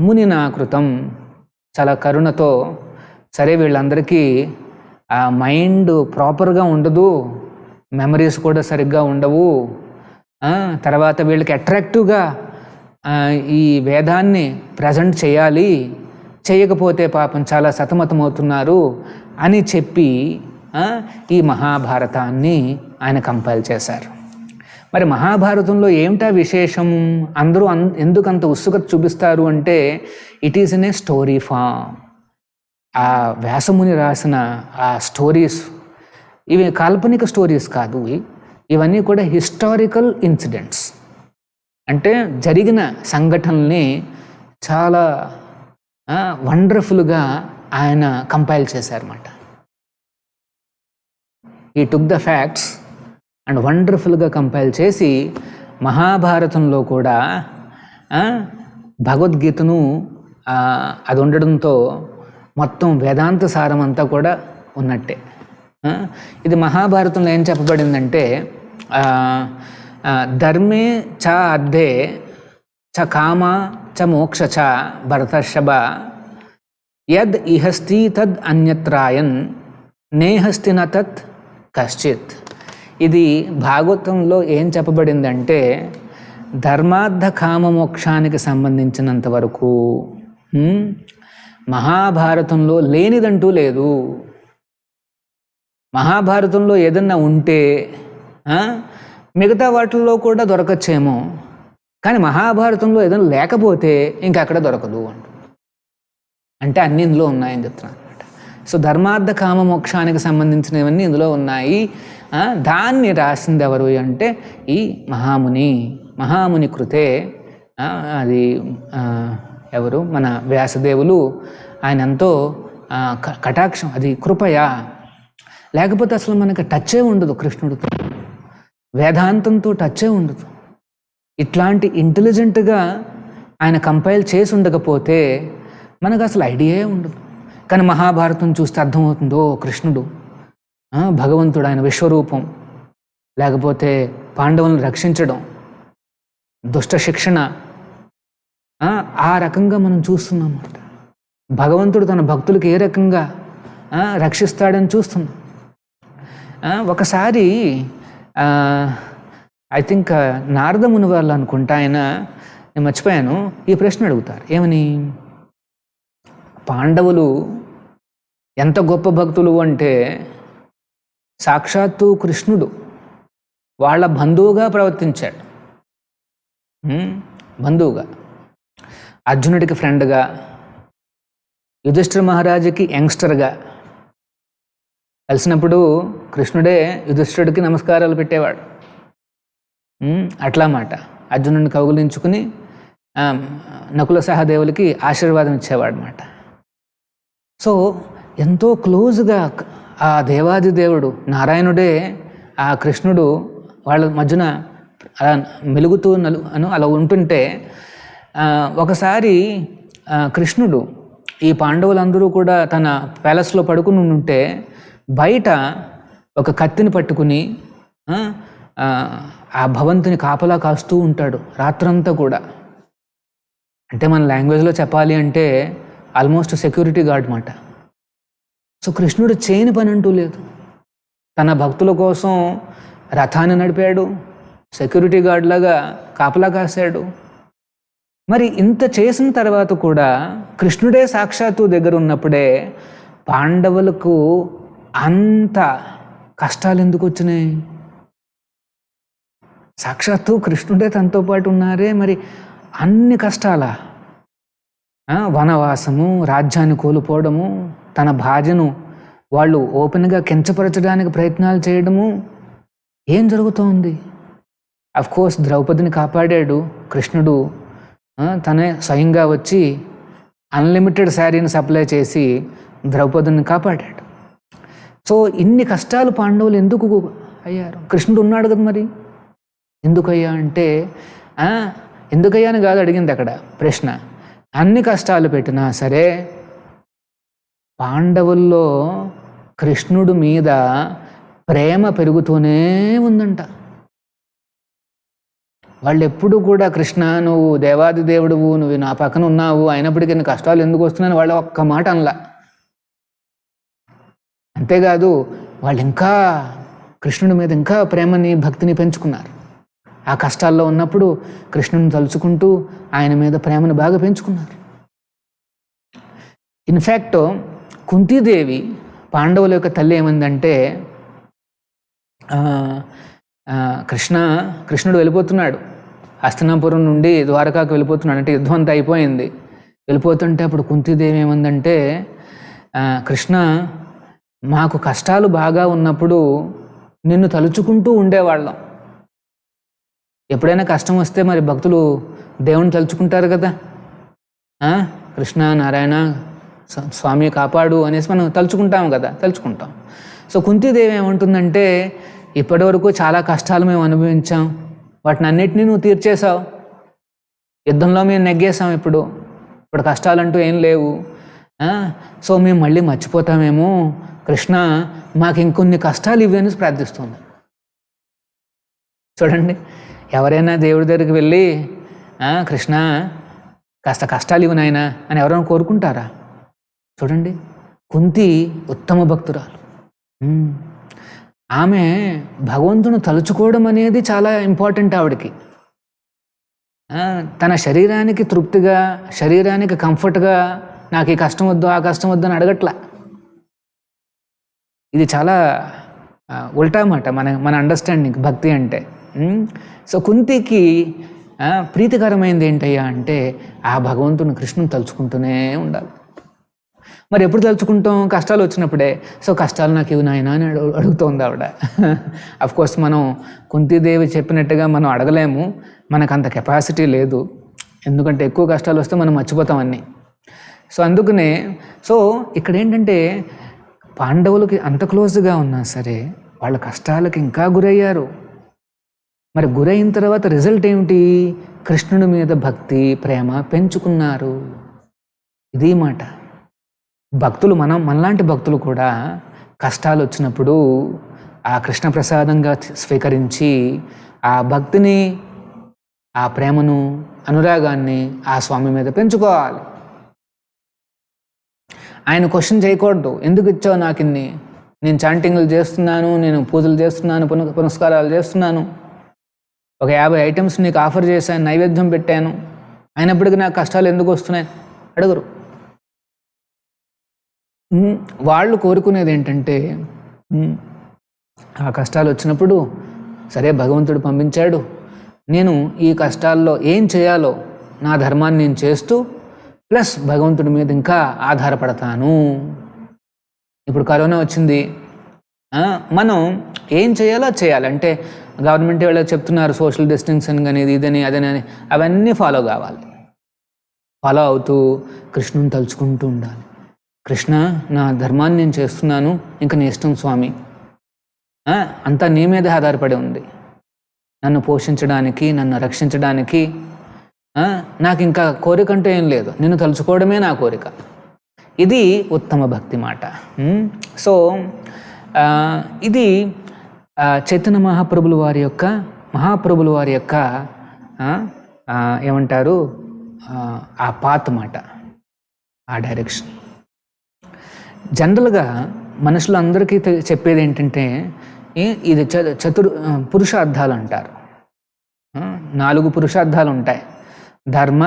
మునినా కృతం, చాలా కరుణతో, సరే వీళ్ళందరికీ ఆ మైండ్ ప్రాపర్గా ఉండదు, మెమరీస్ కూడా సరిగ్గా ఉండవు, తర్వాత వీళ్ళకి అట్రాక్టివ్గా ఈ వేదాన్ని ప్రజెంట్ చేయాలి, చేయకపోతే పాపం చాలా సతమతమవుతున్నారు అని చెప్పి ఈ మహాభారతాన్ని ఆయన కంపైల్ చేశారు. మరి మహాభారతంలో ఏమిటా విశేషం, అందరూ ఎందుకంత ఉత్సుకత చూపిస్తారు అంటే it is in a story form. ఆ వ్యాసముని రాసిన ఆ స్టోరీస్ ఇవి కాల్పనిక స్టోరీస్ కాదు, ఇవన్నీ కూడా హిస్టారికల్ ఇన్సిడెంట్స్, అంటే జరిగిన సంఘటనల్ని చాలా వండర్ఫుల్గా ఆయన కంపైల్ చేశారన్నమాట. He took the facts and వండర్ఫుల్గా కంపైల్ చేసి మహాభారతంలో కూడా భగవద్గీతను అది ఉండడంతో మొత్తం వేదాంత సారం అంతా కూడా ఉన్నట్టే. ఇది మహాభారతంలో ఏం చెప్పబడిందంటే ధర్మే చ అర్థే చ కామ చ మోక్ష చ భరతర్షభ యద్ ఇహస్తి తద్ అన్యత్రాయన్ నేహస్తి న తత్ కశ్చిత్. ఇది భాగవతంలో ఏం చెప్పబడిందంటే ధర్మార్థ కామ మోక్షానికి సంబంధించినంత వరకు మహాభారతంలో లేనిదంటూ లేదు. మహాభారతంలో ఏదన్నా ఉంటే మిగతా వాటిల్లో కూడా దొరకచ్చేమో, కానీ మహాభారతంలో ఏదైనా లేకపోతే ఇంకెక్కడ దొరకదు అంటే అన్నీ ఇందులో ఉన్నాయని చెప్తున్నాను అనమాట. సో ధర్మార్థ కామ మోక్షానికి సంబంధించినవన్నీ ఇందులో ఉన్నాయి. దాన్ని రాసింది ఎవరు అంటే ఈ మహాముని కృతే. అది ఎవరు? మన వ్యాసదేవులు. ఆయన ఎంతో కటాక్షం, అది కృపయా. లేకపోతే అసలు మనకి టచ్చే ఉండదు కృష్ణుడితో, వేదాంతంతో టచ్చే ఉండదు. ఇట్లాంటి ఇంటెలిజెంట్గా ఆయన కంపైల్ చేసి ఉండకపోతే మనకు అసలు ఐడియా ఉండదు. కానీ మహాభారతం చూస్తే అర్థమవుతుందో కృష్ణుడు భగవంతుడు, ఆయన విశ్వరూపం, లేకపోతే పాండవులను రక్షించడం, దుష్ట శిక్షణ, ఆ రకంగా మనం చూస్తున్నాం. భగవంతుడు తన భక్తులకు ఏ రకంగా రక్షిస్తాడని చూస్తున్నాం. ఒకసారి ఐ థింక్ నారద ముని వాళ్ళు అనుకుంటా, ఆయన, నేను మర్చిపోయాను, ఈ ప్రశ్న అడుగుతారు. ఏమని? పాండవులు ఎంత గొప్ప భక్తులు అంటే సాక్షాత్తు కృష్ణుడు వాళ్ళ బంధువుగా ప్రవర్తించాడు. బంధువుగా, అర్జునుడికి ఫ్రెండ్గా, యుధిష్ఠిర మహారాజుకి యంగ్స్టర్గా కలిసినప్పుడు కృష్ణుడే యుధిష్ఠిరుడికి నమస్కారాలు పెట్టేవాడు. అట్లా మాట అర్జునుడిని కౌగులించుకుని నకుల సహదేవులకి ఆశీర్వాదం ఇచ్చేవాడు అన్నమాట. సో ఎంతో క్లోజ్గా ఆ దేవాది దేవుడు నారాయణుడే ఆ కృష్ణుడు వాళ్ళ మధ్యన అలా మెలుగుతూ అలా ఉంటుంటే ఒకసారి కృష్ణుడు ఈ పాండవులందరూ కూడా తన ప్యాలెస్లో పడుకుని ఉంటే బయట ఒక కత్తిని పట్టుకుని ఆ భవంతిని కాపలా కాస్తూ ఉంటాడు రాత్రంతా కూడా. అంటే మన లాంగ్వేజ్లో చెప్పాలి అంటే ఆల్మోస్ట్ సెక్యూరిటీ గార్డ్ మాట. సో కృష్ణుడు చేయని పని అంటూ లేదు. తన భక్తుల కోసం రథాన్ని నడిపాడు, సెక్యూరిటీ గార్డ్ లాగా కాపలా కాశాడు. మరి ఇంత చేసిన తర్వాత కూడా కృష్ణుడే సాక్షాత్తు దగ్గర ఉన్నప్పుడే పాండవులకు అంత కష్టాలు ఎందుకు వచ్చినాయి? సాక్షాత్తు కృష్ణుడే తనతో పాటు ఉన్నారే, మరి అన్ని కష్టాలా? వనవాసము, రాజ్యాన్ని కోల్పోవడము, తన భార్యను వాళ్ళు ఓపెన్గా కించపరచడానికి ప్రయత్నాలు చేయడము, ఏం జరుగుతోంది? అఫ్కోర్స్ ద్రౌపదిని కాపాడాడు కృష్ణుడు. తనే స్వయంగా వచ్చి అన్లిమిటెడ్ శారీని సప్లై చేసి ద్రౌపదిని కాపాడాడు. సో ఇన్ని కష్టాలు పాండవులు ఎందుకు అయ్యారు? కృష్ణుడు ఉన్నాడు కదా, మరి ఎందుకయ్యా అంటే ఎందుకయ్యా అని కాదు అడిగింది అక్కడ ప్రశ్న. అన్ని కష్టాలు పెట్టినా సరే పాండవుల్లో కృష్ణుడి మీద ప్రేమ పెరుగుతూనే ఉందంట. వాళ్ళు ఎప్పుడు కూడా కృష్ణ నువ్వు దేవాది దేవుడువు, నువ్వు నా పక్కన ఉన్నావు, అయినప్పటికీ నీ కష్టాలు ఎందుకు వస్తున్నాయని వాళ్ళు ఒక్క మాట అనలా. అంతేకాదు వాళ్ళు ఇంకా కృష్ణుడి మీద ఇంకా ప్రేమని భక్తిని పెంచుకున్నారు. ఆ కష్టాల్లో ఉన్నప్పుడు కృష్ణుని తలుచుకుంటూ ఆయన మీద ప్రేమను బాగా పెంచుకున్నారు. ఇన్ఫ్యాక్ట్ కుంతీదేవి పాండవుల యొక్క తల్లి ఏమందంటే, కృష్ణుడు వెళ్ళిపోతున్నాడు, హస్తినాపురం నుండి ద్వారకాకు వెళ్ళిపోతున్నాడు, అంటే యుద్ధం అంతా అయిపోయింది. వెళ్ళిపోతుంటే అప్పుడు కుంతీదేవి ఏమందంటే, కృష్ణ మాకు కష్టాలు బాగా ఉన్నప్పుడు నిన్ను తలుచుకుంటూ ఉండేవాళ్ళం. ఎప్పుడైనా కష్టం వస్తే మరి భక్తులు దేవుని తలుచుకుంటారు కదా, కృష్ణ నారాయణ స్వామి కాపాడు అనేసి మనం తలుచుకుంటాం కదా, తలుచుకుంటాం. సో కుంతీదేవి ఏమంటుందంటే, ఇప్పటి వరకు చాలా కష్టాలు మేము అనుభవించాం, వాటిని అన్నిటినీ నువ్వు తీర్చేశావు, యుద్ధంలో మేము నెగ్గేసాం, ఇప్పుడు కష్టాలంటూ ఏం లేవు. సో మేము మళ్ళీ మర్చిపోతామేమో, కృష్ణ మాకు ఇంకొన్ని కష్టాలు ఇవి అని ప్రార్థిస్తుంది. చూడండి, ఎవరైనా దేవుడి దగ్గరికి వెళ్ళి కృష్ణ కాస్త కష్టాలు ఇవి నాయనా అని ఎవరైనా కోరుకుంటారా? చూడండి, కుంతి ఉత్తమ భక్తురాలు. ఆమె భగవంతుని తలుచుకోవడం అనేది చాలా ఇంపార్టెంట్ ఆవిడకి. తన శరీరానికి తృప్తిగా, శరీరానికి కంఫర్ట్గా నాకు ఈ కష్టం వద్దు ఆ కష్టం వద్దు అని అడగట్లా. ఇది చాలా ఉల్టా మాట మన అండర్స్టాండింగ్ భక్తి అంటే. సో కుంతికి ప్రీతికరమైంది ఏంటయ్యా అంటే ఆ భగవంతుని కృష్ణుని తలుచుకుంటూనే ఉండాలి. మరి ఎప్పుడు తలుచుకుంటాం? కష్టాలు వచ్చినప్పుడే. సో కష్టాలు నాకు ఇవి నాయనా అని అడుగుతోంది ఆవిడ. కోర్స్ మనం కుంతీదేవి చెప్పినట్టుగా మనం అడగలేము, మనకు అంత కెపాసిటీ లేదు. ఎందుకంటే ఎక్కువ కష్టాలు వస్తే మనం మర్చిపోతాం అన్నీ. సో అందుకనే ఇక్కడ ఏంటంటే పాండవులకి అంత క్లోజ్గా ఉన్నా సరే వాళ్ళ కష్టాలకి ఇంకా గురయ్యారు. మరి గురైన తర్వాత రిజల్ట్ ఏమిటి? కృష్ణుడి మీద భక్తి ప్రేమ పెంచుకున్నారు. ఇది మాట. భక్తులు మనలాంటి భక్తులు కూడా కష్టాలు వచ్చినప్పుడు ఆ కృష్ణ ప్రసాదంగా స్వీకరించి ఆ భక్తిని, ఆ ప్రేమను, అనురాగాన్ని ఆ స్వామి మీద పెంచుకోవాలి. ఆయన క్వశ్చన్ చేయకూడదు, ఎందుకు ఇచ్చావు నాకు ఇన్ని, నేను చాంటింగ్లు చేస్తున్నాను, నేను పూజలు చేస్తున్నాను, పునస్కారాలు చేస్తున్నాను, ఒక 50 ఐటమ్స్ నీకు ఆఫర్ చేశాను, నైవేద్యం పెట్టాను, అయినప్పటికీ నాకు కష్టాలు ఎందుకు వస్తున్నాయి అడగరు. వాళ్ళు కోరుకునేది ఏంటంటే ఆ కష్టాలు వచ్చినప్పుడు సరే భగవంతుడు పంపించాడు, నేను ఈ కష్టాల్లో ఏం చేయాలో నా ధర్మాన్ని నేను చేస్తూ ప్లస్ భగవంతుడి మీద ఇంకా ఆధారపడతాను. ఇప్పుడు కరోనా వచ్చింది, మనం ఏం చేయాలో చేయాలి. అంటే గవర్నమెంట్ వాళ్ళకి చెప్తున్నారు సోషల్ డిస్టెన్సింగ్ అనేది, ఇదని అదని, అవన్నీ ఫాలో కావాలి. ఫాలో అవుతూ కృష్ణుని తలుచుకుంటూ ఉండాలి. కృష్ణ, నా ధర్మాన్ని నేను చేస్తున్నాను, ఇంకా నీ ఇష్టం స్వామి, అంతా నీ మీదే ఆధారపడి ఉంది. నన్ను పోషించడానికి, నన్ను రక్షించడానికి నాకు ఇంకా కోరిక అంటూ ఏం లేదు, నిన్ను తలుచుకోవడమే నా కోరిక. ఇది ఉత్తమ భక్తి మాట. సో ఇది చైతన్య మహాప్రభుల వారి యొక్క ఏమంటారు ఆ పాత్ మాట, ఆ డైరెక్షన్. జనరల్గా మనుషులు అందరికీ చెప్పేది ఏంటంటే ఇది పురుషార్థాలు అంటారు. 4 పురుషార్థాలు ఉంటాయి: ధర్మ,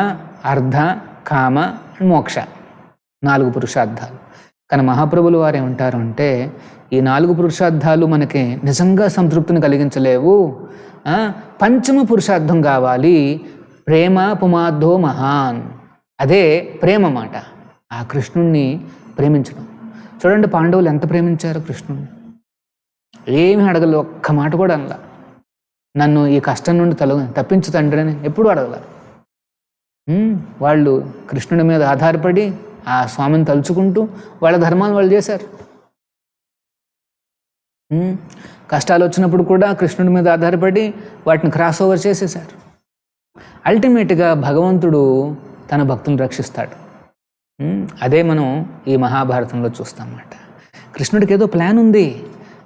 అర్థ, కామ, మోక్ష. 4 పురుషార్థాలు. కానీ మహాప్రభులు వారు ఏమంటారు అంటే ఈ 4 పురుషార్థాలు మనకి నిజంగా సంతృప్తిని కలిగించలేవు, పంచమ పురుషార్థం కావాలి, ప్రేమ పుమార్థో మహాన్. అదే ప్రేమ మాట, ఆ కృష్ణుణ్ణి ప్రేమించడం. చూడండి, పాండవులు ఎంత ప్రేమించారు కృష్ణుణ్ణి. ఏమీ అడగలేదు, ఒక్క మాట కూడా అనలా. నన్ను ఈ కష్టం నుండి తప్పించు తండ్రి అని ఎప్పుడు అడగల. వాళ్ళు కృష్ణుడి మీద ఆధారపడి ఆ స్వామిని తలుచుకుంటూ వాళ్ళ ధర్మాన్ని వాళ్ళు చేశారు. కష్టాలు వచ్చినప్పుడు కూడా కృష్ణుడి మీద ఆధారపడి వాటిని క్రాస్ ఓవర్ చేసేశారు. అల్టిమేట్గా భగవంతుడు తన భక్తులను రక్షిస్తాడు. అదే మనం ఈ మహాభారతంలో చూస్తామన్నమాట. కృష్ణుడికి ఏదో ప్లాన్ ఉంది,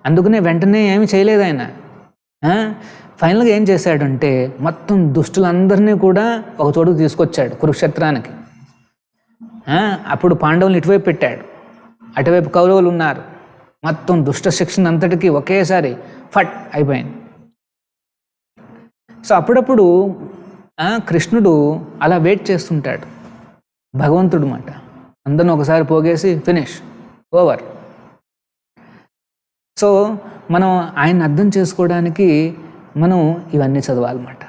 అందుకనే వెంటనే ఏమి చేయలేదు ఆయన. ఫైనల్గా ఏం చేశాడంటే మొత్తం దుష్టులందరినీ కూడా ఒక చోటుకు తీసుకొచ్చాడు, కురుక్షేత్రానికి. అప్పుడు పాండవులు ఇటువైపు పెట్టాడు, అటువైపు కౌరవులు ఉన్నారు. మొత్తం దుష్ట శిక్షణ అంతటికీ ఒకేసారి ఫట్ అయిపోయింది. సో అప్పుడప్పుడు కృష్ణుడు అలా వెయిట్ చేస్తుంటాడు. భగవంతుడు మాట అందరిని ఒకసారి పోగేసి ఫినిష్, ఓవర్. సో మనం ఆయన్ని అర్థం చేసుకోవడానికి మనం ఇవన్నీ చదవాలన్నమాట.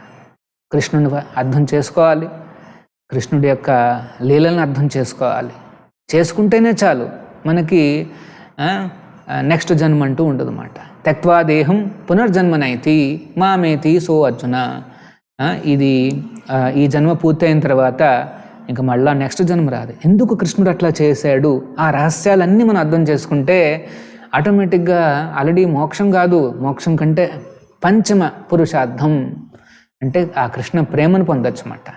కృష్ణుని అర్థం చేసుకోవాలి, కృష్ణుడి యొక్క లీలలను అర్థం చేసుకోవాలి. చేసుకుంటేనే చాలు, మనకి నెక్స్ట్ జన్మ అంటూ ఉండదు అన్నమాట. త్యక్వా దేహం పునర్జన్మనైతి మామేతి సో అర్జున. ఇది ఈ జన్మ పూర్తయిన తర్వాత ఇంకా మళ్ళా నెక్స్ట్ జన్మ రాదు. ఎందుకు కృష్ణుడు అట్లా చేశాడు, ఆ రహస్యాలన్నీ మనం అర్థం చేసుకుంటే ఆటోమేటిక్గా ఆల్రెడీ మోక్షం కాదు, మోక్షం కంటే పంచమ పురుషార్థం అంటే ఆ కృష్ణ ప్రేమను పొందొచ్చు అన్నమాట.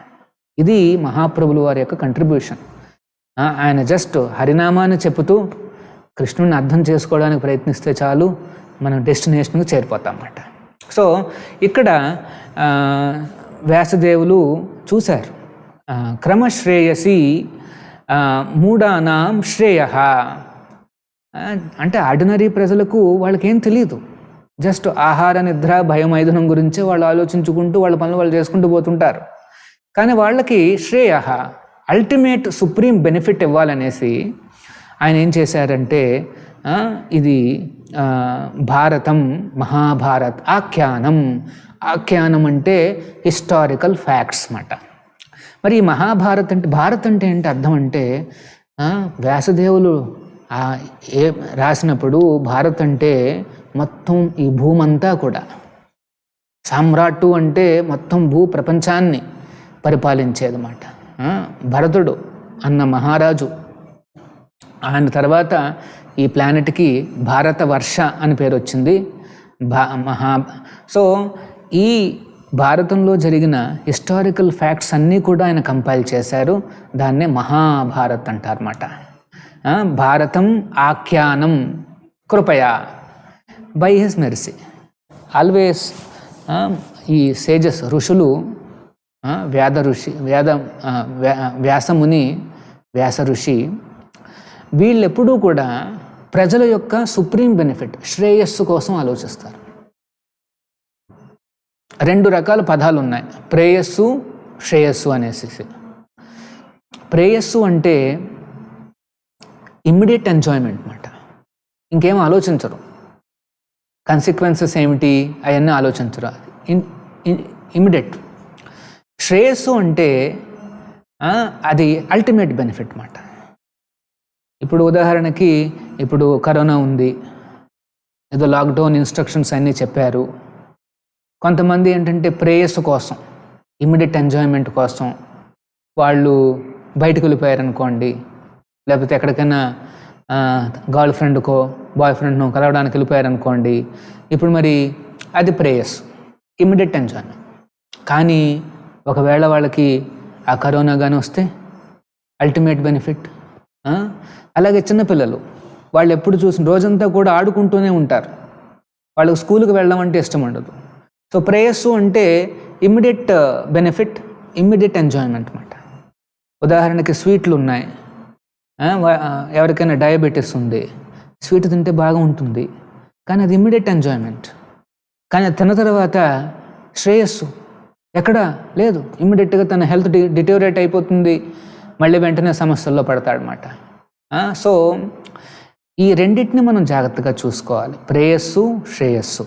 ఇది మహాప్రభుల వారి యొక్క కంట్రిబ్యూషన్. ఆయన జస్ట్ హరినామాన్ని చెబుతూ కృష్ణుడిని అర్థం చేసుకోవడానికి ప్రయత్నిస్తే చాలు, మనం డెస్టినేషన్కి చేరిపోతాం అన్నమాట. సో ఇక్కడ వ్యాసదేవులు చూశారు, క్రమశ్రేయసి మూఢానాం శ్రేయ. అంటే ఆర్డినరీ ప్రజలకు వాళ్ళకేం తెలియదు, జస్ట్ ఆహార నిద్ర భయం ఐదునం గురించే వాళ్ళు ఆలోచించుకుంటూ వాళ్ళ పనులు వాళ్ళు చేసుకుంటూ పోతుంటారు. కానీ వాళ్ళకి శ్రేయ, అల్టిమేట్ సుప్రీం బెనిఫిట్ ఇవ్వాలనేసి ఆయన ఏం చేశారంటే ఇది భారతం మహాభారత్ ఆఖ్యానం. ఆఖ్యానం అంటే హిస్టారికల్ ఫ్యాక్ట్స్ అన్నమాట. మరి ఈ మహాభారత్ అంటే, భారత్ అంటే ఏంటి అర్థం అంటే, వ్యాసదేవులు రాసినప్పుడు భారత్ అంటే మొత్తం ఈ భూమంతా కూడా, సామ్రాట్టు అంటే మొత్తం భూ ప్రపంచాన్ని పరిపాలించేదన్నమాట. భరతుడు అన్న మహారాజు, ఆయన తర్వాత ఈ ప్లానెట్కి భారతవర్ష అని పేరు వచ్చింది. సో ఈ భారతంలో జరిగిన హిస్టారికల్ ఫ్యాక్ట్స్ అన్నీ కూడా ఆయన కంపైల్ చేశారు. దాన్నే మహాభారత్ అంటారన్నమాట. భారతం ఆఖ్యానం కృపయా, బై హిస్ మెర్సీ. ఆల్వేస్ ఈ సేజస్ ఋషులు, వ్యాసముని, వ్యాస ఋషి, వీళ్ళెప్పుడూ కూడా ప్రజల యొక్క సుప్రీం బెనిఫిట్, శ్రేయస్సు కోసం ఆలోచిస్తారు. 2 రకాల పదాలు ఉన్నాయి, ప్రేయస్సు, శ్రేయస్సు అనేసి. ప్రేయస్సు అంటే ఇమ్మీడియట్ ఎంజాయ్మెంట్ అన్నమాట. ఇంకేం ఆలోచించరు, కన్సిక్వెన్సెస్ ఏమిటి అవన్నీ ఆలోచించరు, ఇమ్మీడియట్. శ్రేయస్సు అంటే అది అల్టిమేట్ బెనిఫిట్ అన్నమాట. ఇప్పుడు ఉదాహరణకి, ఇప్పుడు కరోనా ఉంది, ఏదో లాక్డౌన్ ఇన్స్ట్రక్షన్స్ అన్నీ చెప్పారు. కొంతమంది ఏంటంటే ప్రేయస్సు కోసం, ఇమ్మీడియట్ ఎంజాయ్మెంట్ కోసం వాళ్ళు బయటకు వెళ్ళిపోయారనుకోండి, లేకపోతే ఎక్కడికైనా గర్ల్ ఫ్రెండ్కో బాయ్ ఫ్రెండ్నో కలవడానికి వెళ్ళిపోయారనుకోండి, ఇప్పుడు మరి అది ప్రేయస్, ఇమ్మీడియట్ ఎంజాయ్మెంట్. కానీ ఒకవేళ వాళ్ళకి ఆ కరోనా కానీ వస్తే అల్టిమేట్ బెనిఫిట్. అలాగే చిన్నపిల్లలు, వాళ్ళు ఎప్పుడు చూసిన రోజంతా కూడా ఆడుకుంటూనే ఉంటారు, వాళ్ళకి స్కూల్కి వెళ్ళడం అంటే ఇష్టం ఉండదు. సో ప్రేయస్సు అంటే ఇమ్మీడియట్ బెనిఫిట్, ఇమ్మీడియట్ ఎంజాయ్మెంట్ అన్నమాట. ఉదాహరణకి స్వీట్లు ఉన్నాయి, ఎవరికైనా డయాబెటీస్ ఉంది, స్వీట్ తింటే బాగా ఉంటుంది, కానీ అది ఇమ్మీడియట్ ఎంజాయ్మెంట్. కానీ అది తిన్న తర్వాత శ్రేయస్సు ఎక్కడా లేదు, ఇమ్మీడియట్గా తన హెల్త్ డిటోరియేట్ అయిపోతుంది, మళ్ళీ వెంటనే సమస్యల్లో పడతాడనమాట. సో ఈ రెండింటిని మనం జాగ్రత్తగా చూసుకోవాలి, ప్రేయస్సు, శ్రేయస్సు.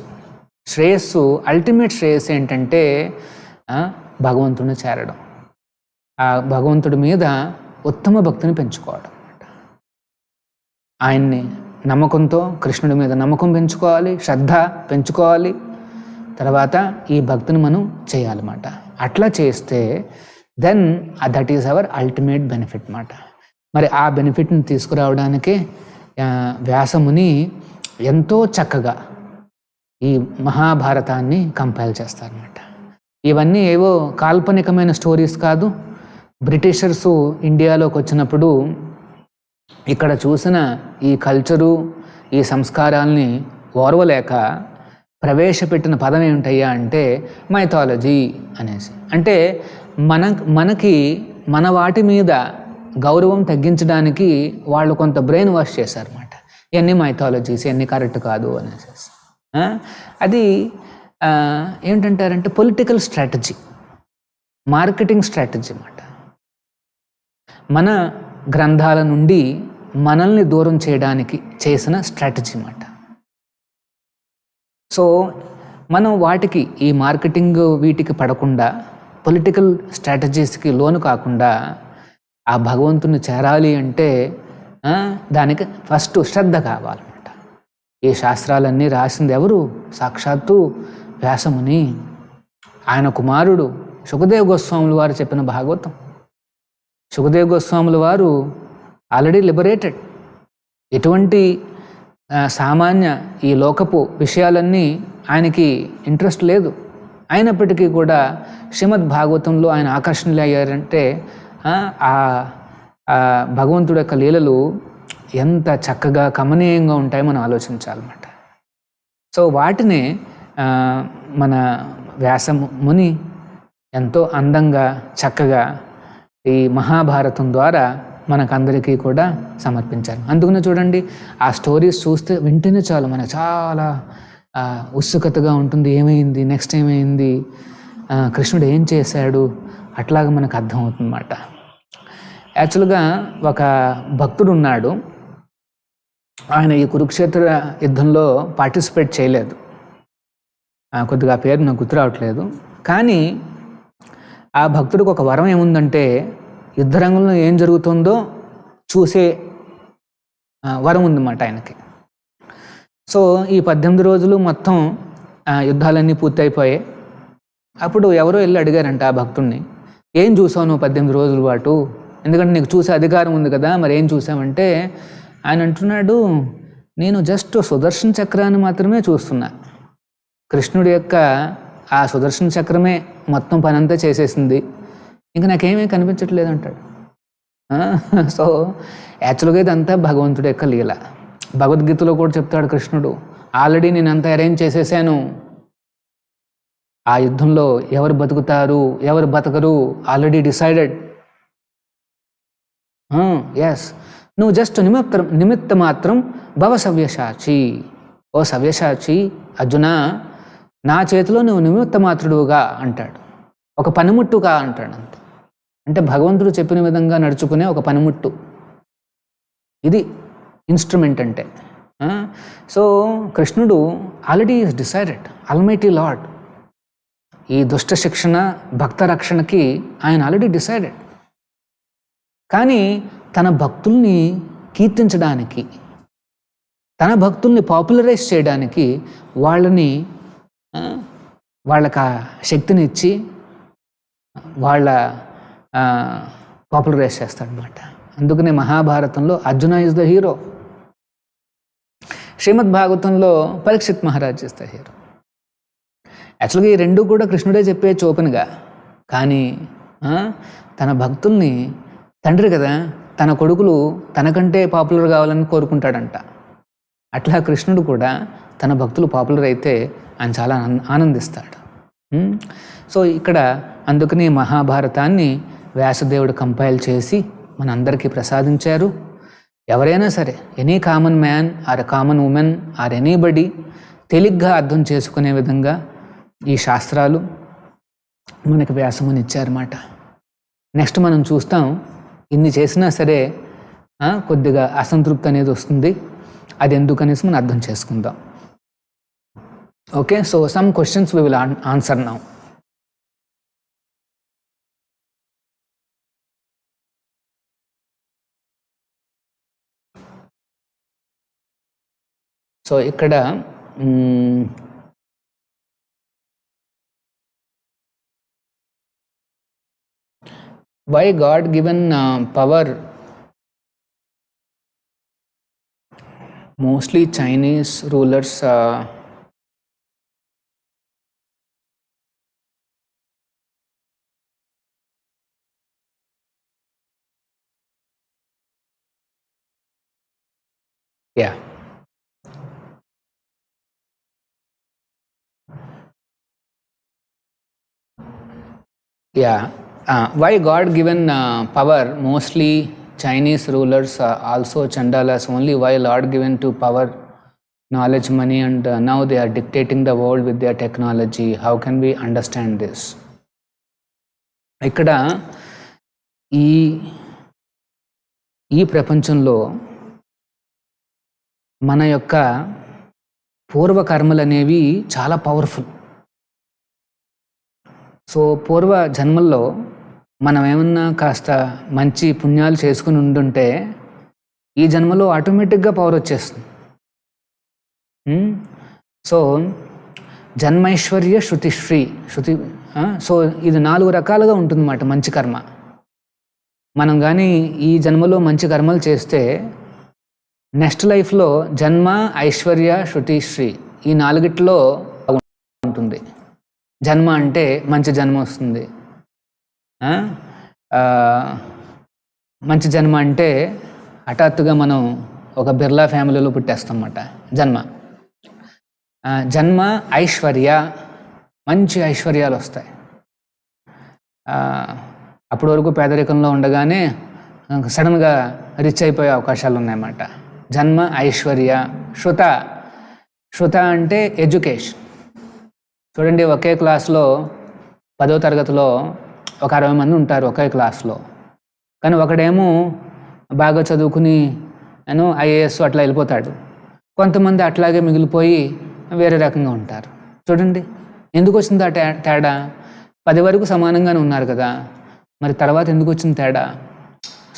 శ్రేయస్సు, అల్టిమేట్ శ్రేయస్సు ఏంటంటే భగవంతుడిని చేరడం, ఆ భగవంతుడి మీద ఉత్తమ భక్తిని పెంచుకోవడం అన్నమాట. ఆయన్ని నమ్మకంతో, కృష్ణుడి మీద నమ్మకం పెంచుకోవాలి, శ్రద్ధ పెంచుకోవాలి, తర్వాత ఈ భక్తిని మనం చేయాలన్నమాట. అట్లా చేస్తే then that is our ultimate benefit అన్నమాట. మరి ఆ బెనిఫిట్ని తీసుకురావడానికే వ్యాసముని ఎంతో చక్కగా ఈ మహాభారతాన్ని కంపైల్ చేస్తారన్నమాట. ఇవన్నీ ఏవో కాల్పనికమైన స్టోరీస్ కాదు. బ్రిటిషర్సు ఇండియాలోకి వచ్చినప్పుడు ఇక్కడ చూసిన ఈ కల్చరు, ఈ సంస్కారాల్ని ఓర్వలేక ప్రవేశపెట్టిన పదం ఏమిటయ్యా అంటే మైథాలజీ అనేసి. అంటే మనకి మన వాటి మీద గౌరవం తగ్గించడానికి వాళ్ళు కొంత బ్రెయిన్ వాష్ చేశారన్నమాట. ఇవన్నీ మైథాలజీస్, ఇవన్నీ కరెక్ట్ కాదు అనేసి. అది ఏంటంటారంటే పొలిటికల్ స్ట్రాటజీ, మార్కెటింగ్ స్ట్రాటజీ అన్నమాట. మన గ్రంథాల నుండి మనల్ని దూరం చేయడానికి చేసిన స్ట్రాటజీ అన్నమాట. సో మనం వాటికి, ఈ మార్కెటింగ్ వీటికి పడకుండా, పొలిటికల్ స్ట్రాటజీస్కి లోను కాకుండా ఆ భగవంతుని చేరాలి అంటే దానికి ఫస్ట్ శ్రద్ధ కావాలన్నమాట. ఈ శాస్త్రాలన్నీ రాసింది ఎవరు? సాక్షాత్తు వ్యాసముని, ఆయన కుమారుడు సుఖదేవ్ గోస్వాములు వారు చెప్పిన భాగవతం. సుఖదేవ్ గోస్వాములు వారు ఆల్రెడీ లిబరేటెడ్, ఎటువంటి సామాన్య ఈ లోకపు విషయాలన్నీ ఆయనకి ఇంట్రెస్ట్ లేదు. అయినప్పటికీ కూడా శ్రీమద్ భాగవతంలో ఆయన ఆకర్షణలు అయ్యారంటే ఆ భగవంతుడి యొక్క లీలలు ఎంత చక్కగా కమనీయంగా ఉంటాయో మనం ఆలోచించాలన్నమాట. సో వాటినే మన వ్యాసముని ఎంతో అందంగా చక్కగా ఈ మహాభారతం ద్వారా మనకందరికీ కూడా సమర్పించారు. అందుకనే చూడండి, ఆ స్టోరీస్ చూస్తే వింటేనే చాలు మనకు చాలా ఉత్సుకతగా ఉంటుంది. ఏమైంది, నెక్స్ట్ ఏమైంది, కృష్ణుడు ఏం చేశాడు, అట్లాగా మనకు అర్థమవుతుందన్నమాట. యాక్చువల్గా ఒక భక్తుడు ఉన్నాడు, ఆయన ఈ కురుక్షేత్ర యుద్ధంలో పార్టిసిపేట్ చేయలేదు. కొద్దిగా పేరు నాకు గుర్తు రావట్లేదు. కానీ ఆ భక్తుడికి ఒక వరం ఏముందంటే యుద్ధరంగంలో ఏం జరుగుతుందో చూసే వరం ఉందన్నమాట ఆయనకి. సో ఈ 18 రోజులు మొత్తం యుద్ధాలన్నీ పూర్తయిపోయాయి. అప్పుడు ఎవరో వెళ్ళి అడిగారంట ఆ భక్తుడిని, ఏం చూసావు నువ్వు 18 రోజుల పాటు, ఎందుకంటే నీకు చూసే అధికారం ఉంది కదా, మరి ఏం చూసావంటే ఆయన అంటున్నాడు, నేను జస్ట్ సుదర్శన చక్రాన్ని మాత్రమే చూస్తున్నా. కృష్ణుడి యొక్క ఆ సుదర్శన చక్రమే మొత్తం పనంతా చేసేసింది, ఇంకా నాకేమీ కనిపించట్లేదు అంటాడు. సో యాక్చువల్గా ఇదంతా భగవంతుడి యొక్క లీల. భగవద్గీతలో కూడా చెప్తాడు కృష్ణుడు, ఆల్రెడీ నేను అంతా అరేంజ్ చేసేసాను. ఆ యుద్ధంలో ఎవరు బతుకుతారు ఎవరు బతకరు ఆల్రెడీ డిసైడెడ్. ఎస్, నువ్వు జస్ట్ నిమిత్త మాత్రం భవ సవ్యసాచి. ఓ సవ్యసాచి అర్జున, నా చేతిలో నువ్వు నిమిత్త మాత్రుడుగా అంటాడు, ఒక పనిముట్టుగా అంటాడు. అంతే. అంటే భగవంతుడు చెప్పిన విధంగా నడుచుకునే ఒక పనిముట్టు, ఇది ఇన్స్ట్రుమెంట్ అంటే. సో కృష్ణుడు already is decided, almighty lord. ఈ దుష్ట శిక్షణ భక్త రక్షణకి ఆయన ఆల్రెడీ డిసైడెడ్. కానీ తన భక్తుల్ని కీర్తించడానికి, తన భక్తుల్ని పాపులరైజ్ చేయడానికి వాళ్ళకి ఆ శక్తిని ఇచ్చి వాళ్ళ పాపులరైజ్ చేస్తాడనమాట. అందుకనే మహాభారతంలో అర్జున ఈజ్ ద హీరో, శ్రీమద్ భాగవతంలో Parikshit Maharaj is the hero. యాక్చువల్గా ఈ రెండు కూడా కృష్ణుడే చెప్పేయచ్చు ఓపెన్గా, కానీ తన భక్తుల్ని, తండ్రి కదా, తన కొడుకులు తనకంటే పాపులర్ కావాలని కోరుకుంటాడంట. అట్లా కృష్ణుడు కూడా తన భక్తులు పాపులర్ అయితే ఆయన చాలా ఆనందిస్తాడు. సో ఇక్కడ అందుకని మహాభారతాన్ని వ్యాసదేవుడు కంపైల్ చేసి మనందరికీ ప్రసాదించారు. ఎవరైనా సరే, any common man or common women or anybody తేలిగ్గా అర్థం చేసుకునే విధంగా ఈ శాస్త్రాలు మనకి వ్యాసముని ఇచ్చారన్నమాట. నెక్స్ట్ మనం చూస్తాం, ఇన్ని చేసినా సరే కొద్దిగా అసంతృప్తి అనేది వస్తుంది. అది ఎందుకనేసి మనం అర్థం చేసుకుందాం. Okay, so some questions we will answer now. So ఇక్కడ why God given power, mostly Chinese rulers yeah. Why God given power, mostly Chinese rulers, also Chandalas only, why Lord given to power, knowledge, money, and now they are dictating the world with their technology? How can we understand this? ఇక్కడ ఈ ప్రపంచంలో మన యొక్క పూర్వకర్మలు అనేవి చాలా powerful. So పూర్వ జన్మల్లో మనం ఏమన్నా కాస్త మంచి పుణ్యాలు చేసుకుని ఉండుంటే ఈ జన్మలో ఆటోమేటిక్గా పవర్ వచ్చేస్తుంది. సో జన్మైశ్వర్య శృతిశ్రీ, సో ఇది 4 రకాలుగా ఉంటుందన్నమాట మంచి కర్మ. మనం కానీ ఈ జన్మలో మంచి కర్మలు చేస్తే నెక్స్ట్ లైఫ్లో జన్మ, ఐశ్వర్య, శృతిశ్రీ ఈ 4ట్లో ఉంటుంది. జన్మ అంటే మంచి జన్మ వస్తుంది. మంచి జన్మ అంటే హఠాత్తుగా మనం ఒక బిర్లా ఫ్యామిలీలో పుట్టేస్తాం అన్నమాట. జన్మ ఐశ్వర్య, మంచి ఐశ్వర్యాలు వస్తాయి. అప్పటి వరకు పేదరికంలో ఉండగానే సడన్గా రిచ్ అయిపోయే అవకాశాలు ఉన్నాయన్నమాట. జన్మ ఐశ్వర్య. శృత అంటే ఎడ్యుకేషన్. చూడండి, ఒకే క్లాస్లో 10వ తరగతిలో ఒక 60 మంది ఉంటారు ఒకే క్లాస్లో. కానీ ఒకడేమో బాగా చదువుకుని ఐఏఎస్ అట్లా వెళ్ళిపోతాడు. కొంతమంది అట్లాగే మిగిలిపోయి వేరే రకంగా ఉంటారు. చూడండి ఎందుకు వచ్చింది ఆ తేడా? 10 వరకు సమానంగానే ఉన్నారు కదా, మరి తర్వాత ఎందుకు వచ్చింది తేడా?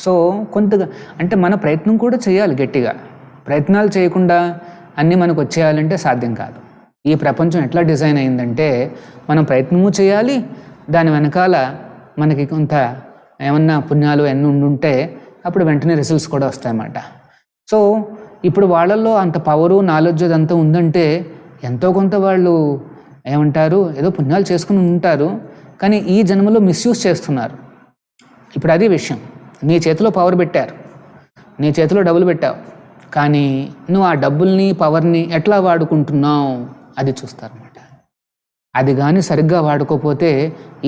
సో కొంతగా అంటే మన ప్రయత్నం కూడా చేయాలి గట్టిగా. ప్రయత్నాలు చేయకుండా అన్నీ మనకు వచ్చేయాలంటే సాధ్యం కాదు. ఈ ప్రపంచం ఎట్లా డిజైన్ అయిందంటే మనం ప్రయత్నము చేయాలి, దాని వెనకాల మనకి కొంత ఏమన్నా పుణ్యాలు ఎన్ని ఉండుంటే అప్పుడు వెంటనే రిజల్ట్స్ కూడా వస్తాయన్నమాట. సో ఇప్పుడు వాళ్ళల్లో అంత పవరు నాలెడ్జ్ అదంతా ఉందంటే ఎంతో కొంత వాళ్ళు ఏదో పుణ్యాలు చేసుకుని ఉంటారు, కానీ ఈ జన్మలో మిస్యూజ్ చేస్తున్నారు. ఇప్పుడు అది విషయం. నీ చేతిలో పవర్ పెట్టారు, నీ చేతిలో డబ్బులు పెట్టావు, కానీ నువ్వు ఆ డబ్బుల్ని పవర్ని ఎట్లా వాడుకుంటున్నావు అది చూస్తారన్నమాట. అది కానీ సరిగ్గా వాడుకోకపోతే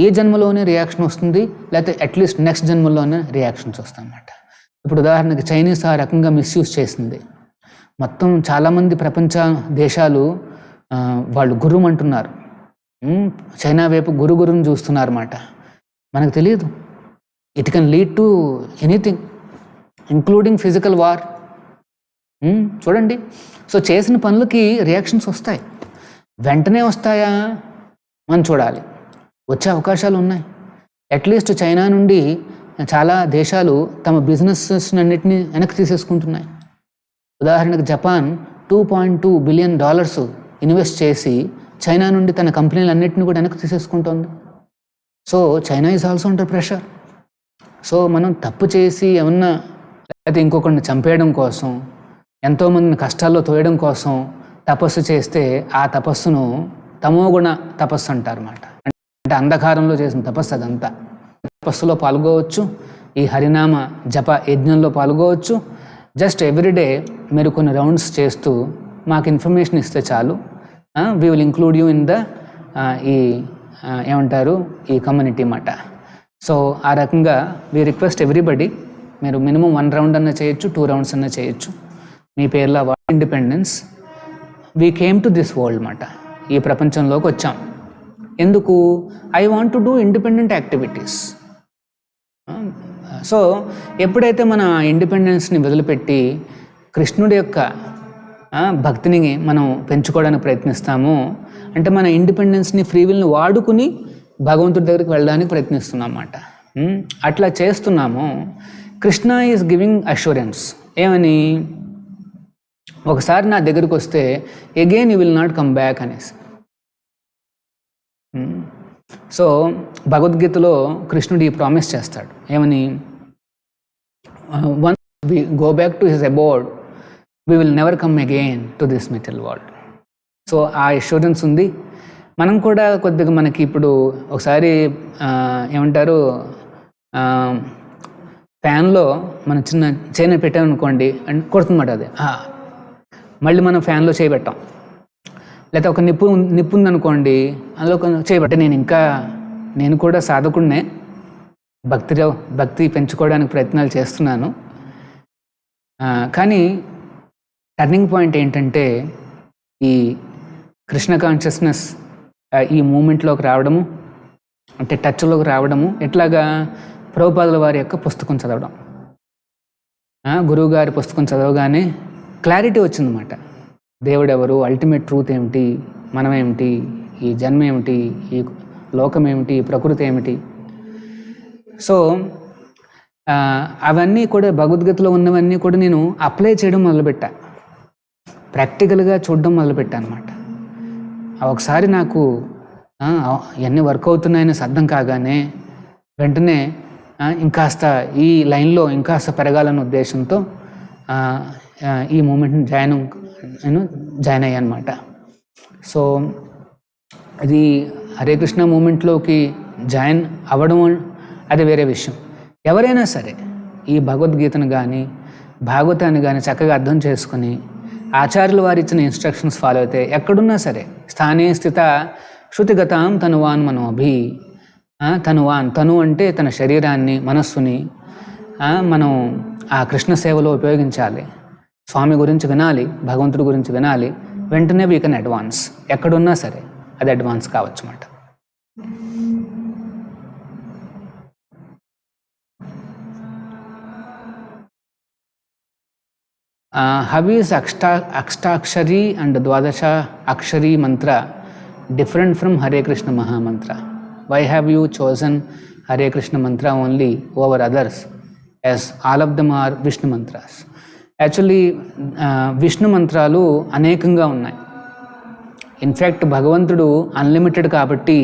ఈ జన్మలోనే రియాక్షన్ వస్తుంది, లేకపోతే అట్లీస్ట్ నెక్స్ట్ జన్మలోనే రియాక్షన్స్ వస్తాయన్నమాట. ఇప్పుడు ఉదాహరణకి చైనీస్ ఆ రకంగా మిస్యూజ్ చేసింది. మొత్తం చాలామంది ప్రపంచ దేశాలు వాళ్ళు గురువు అంటున్నారు, చైనా వైపు గురుని చూస్తున్నారు అన్నమాట. మనకు తెలియదు, it can lead to anything including physical war. చూడండి, సో చేసిన పనులకి రియాక్షన్స్ వస్తాయి. వెంటనే వస్తాయా మనం చూడాలి. వచ్చే అవకాశాలు ఉన్నాయి. అట్లీస్ట్ చైనా నుండి చాలా దేశాలు తమ బిజినెసెస్ అన్నిటినీ వెనక్కి తీసేసుకుంటున్నాయి. ఉదాహరణకు జపాన్ $2.2 బిలియన్ ఇన్వెస్ట్ చేసి చైనా నుండి తన కంపెనీలన్నింటినీ కూడా వెనక్కి తీసేసుకుంటుంది. So China is also under pressure. So మనం తప్పు చేసి ఏమన్నా లేకపోతే ఇంకొకరిని చంపేయడం కోసం, ఎంతోమందిని కష్టాల్లో తోయడం కోసం తపస్సు చేస్తే ఆ తపస్సును తమోగుణ తపస్సు అంటారన్నమాట. అంటే అంధకారంలో చేసిన తపస్సు అదంతా. తపస్సులో పాల్గొవచ్చు, ఈ హరినామ జప యజ్ఞంలో పాల్గొవచ్చు. జస్ట్ ఎవ్రీడే మీరు కొన్ని రౌండ్స్ చేస్తూ మాకు ఇన్ఫర్మేషన్ ఇస్తే చాలు, we will include you in the ఈ కమ్యూనిటీ మాట. సో ఆ రకంగా వీ రిక్వెస్ట్ ఎవ్రీబడి, మీరు మినిమం 1 రౌండ్ అన్నా చేయొచ్చు, 2 రౌండ్స్ అన్నా చేయొచ్చు. మీ పేర్లో independence. We came to this world మాట. ఈ ప్రపంచంలోకి వచ్చాం ఎందుకు? I want to do independent activities. So ఎప్పుడైతే మన ఇండిపెండెన్స్ని వదిలిపెట్టి కృష్ణుడి యొక్క భక్తిని మనం పెంచుకోవడానికి ప్రయత్నిస్తామో, అంటే మన ఇండిపెండెన్స్ని ఫ్రీ విల్ని వాడుకుని భగవంతుడి దగ్గరికి వెళ్ళడానికి ప్రయత్నిస్తున్నాం అన్నమాట. అట్లా చేస్తున్నాము. Krishna is giving assurance. ఏమని? ఒకసారి నా దగ్గరికి వస్తే again you will not come back అనేసి. సో భగవద్గీతలో కృష్ణుడు ఈ ప్రామిస్ చేస్తాడు. ఏమని? Once we go back to his abode, we will never come again to this material world. So ఆ అష్యూరెన్స్ ఉంది. మనం కూడా కొద్దిగా మనకి ఇప్పుడు ఒకసారి ఫ్యాన్లో మన చిన్న చైన పెట్టామనుకోండి, అండ్ కొడుతుందన్నమాట అది. మళ్ళీ మనం ఫ్యాన్లో చేయబెట్టాం. లేకపోతే ఒక నిప్పు ఉందనుకోండి, అందులో కొంచెం చేయబట్టే. నేను కూడా సాధకుడినే, భక్తి పెంచుకోవడానికి ప్రయత్నాలు చేస్తున్నాను. కానీ టర్నింగ్ పాయింట్ ఏంటంటే ఈ కృష్ణ కాన్షియస్నెస్ ఈ మూమెంట్లోకి రావడము, అంటే టచ్లోకి రావడము. ఎట్లాగా? ప్రభుపాదుల వారి యొక్క పుస్తకం చదవడం, గురువుగారి పుస్తకం చదవగానే క్లారిటీ వచ్చిందన్నమాట. దేవుడు ఎవరు, అల్టిమేట్ ట్రూత్ ఏమిటి, మనమేమిటి, ఈ జన్మ ఏమిటి, ఈ లోకం ఏమిటి, ఈ ప్రకృతి ఏమిటి. సో అవన్నీ కూడా భగవద్గీతలో ఉన్నవన్నీ కూడా నేను అప్లై చేయడం మొదలుపెట్టా, ప్రాక్టికల్గా చూడడం మొదలుపెట్టా అనమాట. ఒకసారి నాకు ఇవన్నీ వర్క్ అవుతున్నాయని అర్థం కాగానే వెంటనే ఇంకాస్త ఈ లైన్లో ఇంకాస్త పెరగాలన్న ఉద్దేశంతో ఈ మూమెంట్ని జాయిన్ అయ్యా అనమాట. సో అది హరే కృష్ణ మూమెంట్లోకి జాయిన్ అవ్వడం అది వేరే విషయం. ఎవరైనా సరే ఈ భగవద్గీతను కానీ భాగవతాన్ని కానీ చక్కగా అర్థం చేసుకుని ఆచార్యుల వారు ఇచ్చిన ఇన్స్ట్రక్షన్స్ ఫాలో అయితే ఎక్కడున్నా సరే స్థానే స్థిత శృతిగతాం తనువాన్ మనోభి. తను అంటే తన శరీరాన్ని, మనస్సుని మనం ఆ కృష్ణ సేవలో ఉపయోగించాలి. స్వామి గురించి వినాలి, భగవంతుడి గురించి వినాలి. వెంటనే వీ కెన్ అడ్వాన్స్. ఎక్కడున్నా సరే అది అడ్వాన్స్ కావచ్చు అన్నమాట. how is Akstakshari and Dwadasha Akshari mantra different from Hare Krishna Mahamantra? Why have you chosen Hare Krishna mantra only over others, as all of them are Vishnu mantras? Actually, Vishnu మంత్రాలు అనేకంగా ఉన్నాయి. In fact భగవంతుడు unlimited కాబట్టి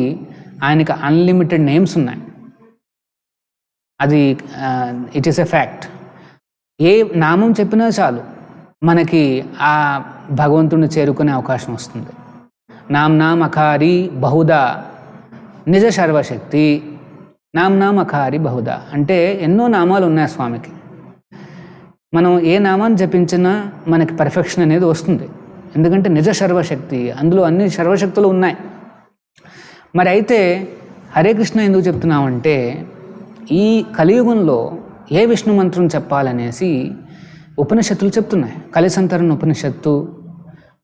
ఆయనకి unlimited names ఉన్నాయి. అది it is a fact. ఏ నామం చెప్పినా చాలు మనకి ఆ భగవంతుడిని చేరుకునే అవకాశం వస్తుంది. నామ్ అకారి బహుదా నిజ సర్వశక్తి. నామ్ అకారి బహుదా అంటే ఎన్నో నామాలు ఉన్నాయి స్వామికి. మనం ఏ నామాన్ని జపించినా మనకి పర్ఫెక్షన్ అనేది వస్తుంది. ఎందుకంటే నిజ సర్వశక్తి, అందులో అన్ని సర్వశక్తులు ఉన్నాయి. మరి అయితే హరే కృష్ణ ఎందుకు చెప్తున్నామంటే, ఈ కలియుగంలో ఏ విష్ణు మంత్రం చెప్పాలనేసి ఉపనిషత్తులు చెప్తున్నాయి. కలిసంతరణ ఉపనిషత్తు,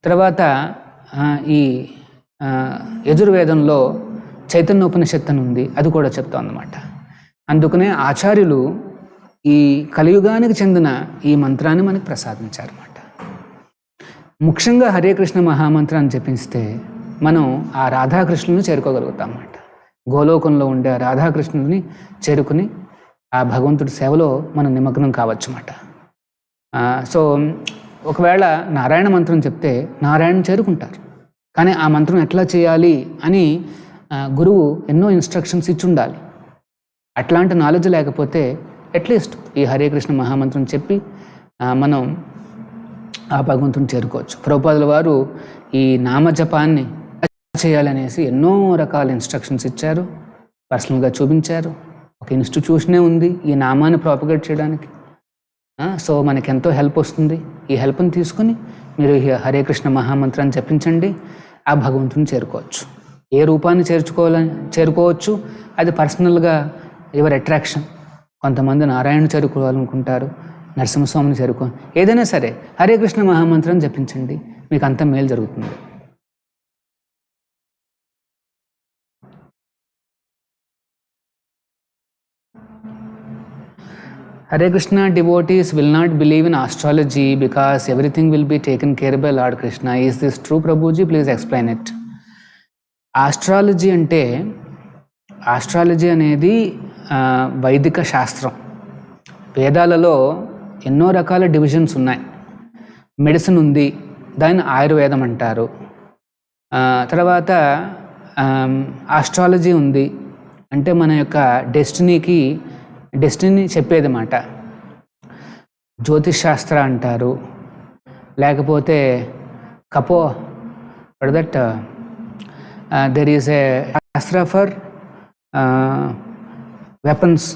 తర్వాత ఈ యజుర్వేదంలో చైతన్య ఉపనిషత్తు అని ఉంది, అది కూడా చెప్తాం అన్నమాట. అందుకనే ఆచార్యులు ఈ కలియుగానికి చెందిన ఈ మంత్రాన్ని మనకు ప్రసాదించారన్నమాట. ముఖ్యంగా హరే కృష్ణ మహామంత్రాన్ని జపిస్తే మనం ఆ రాధాకృష్ణుని చేరుకోగలుగుతాం అన్నమాట. గోలోకంలో ఉండే ఆ రాధాకృష్ణుని చేరుకుని ఆ భగవంతుడి సేవలో మనం నిమగ్నం కావచ్చు అన్నమాట. సో ఒకవేళ నారాయణ మంత్రం చెప్తే నారాయణ చేరుకుంటారు. కానీ ఆ మంత్రం ఎట్లా చేయాలి అని గురువు ఎన్నో ఇన్స్ట్రక్షన్స్ ఇచ్చి ఉండాలి. అట్లాంటి నాలెడ్జ్ లేకపోతే అట్లీస్ట్ ఈ హరే కృష్ణ మహామంత్రం చెప్పి మనం ఆ భగవంతుని చేరుకోవచ్చు. ప్రభుపాదుల వారు ఈ నామజపాన్ని చేయాలనేసి ఎన్నో రకాల ఇన్స్ట్రక్షన్స్ ఇచ్చారు, పర్సనల్గా చూపించారు. ఒక ఇన్స్టిట్యూషనే ఉంది ఈ నామాన్ని ప్రాపగేట్ చేయడానికి. సో మనకి ఎంతో హెల్ప్ వస్తుంది. ఈ హెల్ప్ని తీసుకుని మీరు ఈ హరే కృష్ణ మహామంత్రాన్ని జపించండి, ఆ భగవంతుని చేరుకోవచ్చు. ఏ రూపాన్ని చేరుకోవచ్చు, అది పర్సనల్గా యువర్ అట్రాక్షన్. కొంతమంది నారాయణ చేరుకోవాలనుకుంటారు, నరసింహస్వామిని చేరుకో, ఏదైనా సరే హరే కృష్ణ మహామంత్రం జపించండి, మీకు అంత మేలు జరుగుతుంది. Hare Krishna devotees will not believe in astrology because everything will be taken care by Lord Krishna. Is this true, Prabhuji? Please explain it. Astrology అనేది వైదిక శాస్త్రం. వేదాలలో ఎన్నో రకాల డివిజన్స్ ఉన్నాయి. మెడిసిన్ ఉంది, దాన్ని ఆయుర్వేదం అంటారు. తర్వాత ఆస్ట్రాలజీ ఉంది, అంటే మన యొక్క డెస్టినీ చెప్పేది మాట. జ్యోతిష్ శాస్త్ర అంటారు, లేకపోతే దట్ దెర్ ఈజ్ ఏ శాస్త్ర ఫర్ వెపన్స్.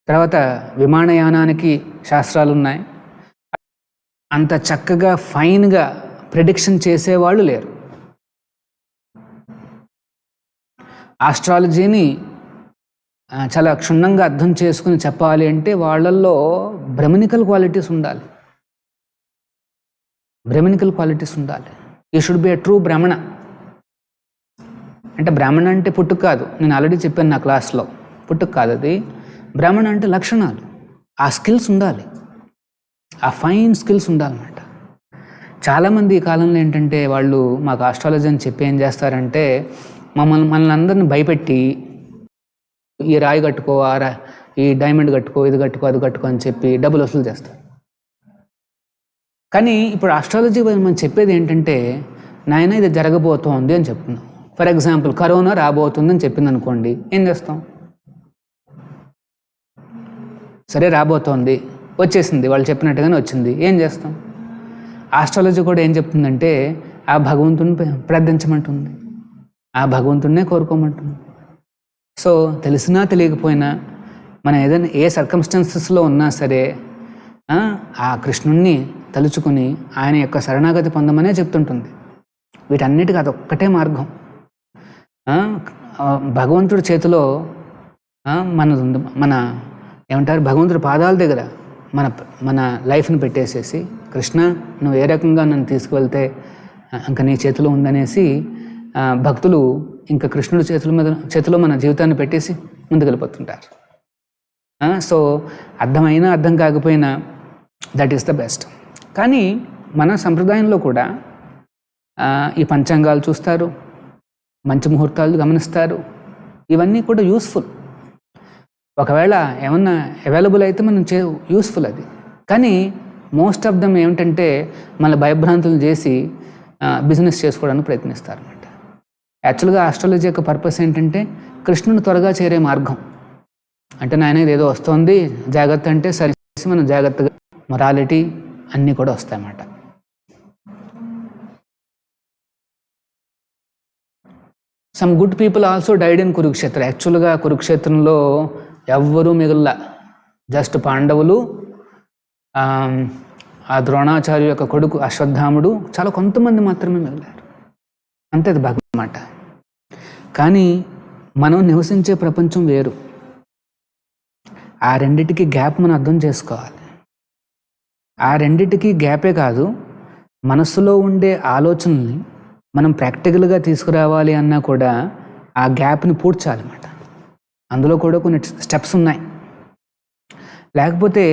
తర్వాత విమానయానానికి శాస్త్రాలు ఉన్నాయి. అంత చక్కగా ఫైన్గా ప్రిడిక్షన్ చేసేవాళ్ళు లేరు. ఆస్ట్రాలజీని చాలా క్షుణ్ణంగా అర్థం చేసుకుని చెప్పాలి అంటే వాళ్ళల్లో బ్రహ్మనికల్ క్వాలిటీస్ ఉండాలి. You should be a true బ్రాహ్మణ. అంటే బ్రాహ్మణ అంటే పుట్టుక కాదు, నేను ఆల్రెడీ చెప్పాను నా క్లాస్లో, పుట్టుక కాదు అది. బ్రాహ్మణ అంటే లక్షణాలు, ఆ స్కిల్స్ ఉండాలి, ఆ ఫైన్ స్కిల్స్ ఉండాలన్నమాట. చాలామంది ఈ కాలంలో ఏంటంటే వాళ్ళు మాకు ఆస్ట్రాలజీ అని చెప్పి ఏం చేస్తారంటే మనల్ని అందరిని భయపెట్టి ఈ రాయి కట్టుకో, ఈ డైమండ్ కట్టుకో, ఇది కట్టుకో, అది కట్టుకో అని చెప్పి డబ్బులు వసూలు చేస్తారు. కానీ ఇప్పుడు ఆస్ట్రాలజీ మనం చెప్పేది ఏంటంటే, నాయన ఇది జరగబోతోంది అని చెప్తున్నాం. ఫర్ ఎగ్జాంపుల్ కరోనా రాబోతుందని చెప్పింది అనుకోండి, ఏం చేస్తాం? సరే రాబోతోంది, వచ్చేసింది, వాళ్ళు చెప్పినట్టుగానే వచ్చింది, ఏం చేస్తాం? ఆస్ట్రాలజీ కూడా ఏం చెప్తుందంటే ఆ భగవంతుని ప్రార్థించమంటుంది, ఆ భగవంతుడినే కోరుకోమంటుంది. సో తెలిసినా తెలియకపోయినా మనం ఏదైనా ఏ సర్కమ్స్టాన్సెస్లో ఉన్నా సరే ఆ కృష్ణుణ్ణి తలుచుకుని ఆయన యొక్క శరణాగతి పొందమనే చెప్తుంటుంది. వీటన్నిటికీ అదొక్కటే మార్గం. భగవంతుడి చేతిలో మన ఏమంటారు, భగవంతుడి పాదాల దగ్గర మన లైఫ్ని పెట్టేసేసి, కృష్ణ నువ్వు ఏ రకంగా నన్ను తీసుకువెళ్తే ఇంకా నీ చేతిలో ఉందనేసి భక్తులు ఇంకా కృష్ణుడి చేతిలో మన జీవితాన్ని పెట్టేసి ముందుకు వెళ్ళిపోతుంటారు. సో అర్థమైనా అర్థం కాకపోయినా దట్ ఈస్ ద బెస్ట్. కానీ మన సంప్రదాయంలో కూడా ఈ పంచాంగాలు చూస్తారు, మంచి ముహూర్తాలు గమనిస్తారు, ఇవన్నీ కూడా యూస్ఫుల్. ఒకవేళ ఏమన్నా అవైలబుల్ అయితే మనం యూస్ఫుల్ అది. కానీ మోస్ట్ ఆఫ్ దమ్ ఏమిటంటే మన భయభ్రాంతులు చేసి బిజినెస్ చేసుకోవడానికి ప్రయత్నిస్తారు అనమాట. యాక్చువల్గా ఆస్ట్రాలజీ యొక్క పర్పస్ ఏంటంటే కృష్ణుని త్వరగా చేరే మార్గం. అంటే నాయన ఇదేదో వస్తుంది జాగ్రత్త అంటే సరి మనం జాగ్రత్తగా మొరాలిటీ అన్నీ కూడా వస్తాయన్నమాట. Some good people also died in Kurukshetra. యాక్చువల్గా కురుక్షేత్రంలో ఎవ్వరూ మిగుల్లా, జస్ట్ పాండవులు, ఆ ద్రోణాచార్య యొక్క కొడుకు అశ్వత్థాముడు, చాలా కొంతమంది మాత్రమే మిగిలారు. అంతే అది భాగమాట. కానీ మనం నివసించే ప్రపంచం వేరు. ఆ రెండిటికి గ్యాప్ మనం అర్థం చేసుకోవాలి. ఆ రెండిటికి గ్యాపే కాదు, మనస్సులో ఉండే ఆలోచనల్ని మనం ప్రాక్టికల్గా తీసుకురావాలి అన్నా కూడా ఆ గ్యాప్ని పూడ్చాలన్నమాట. అందులో కూడా కొన్ని స్టెప్స్ ఉన్నాయి. లేకపోతే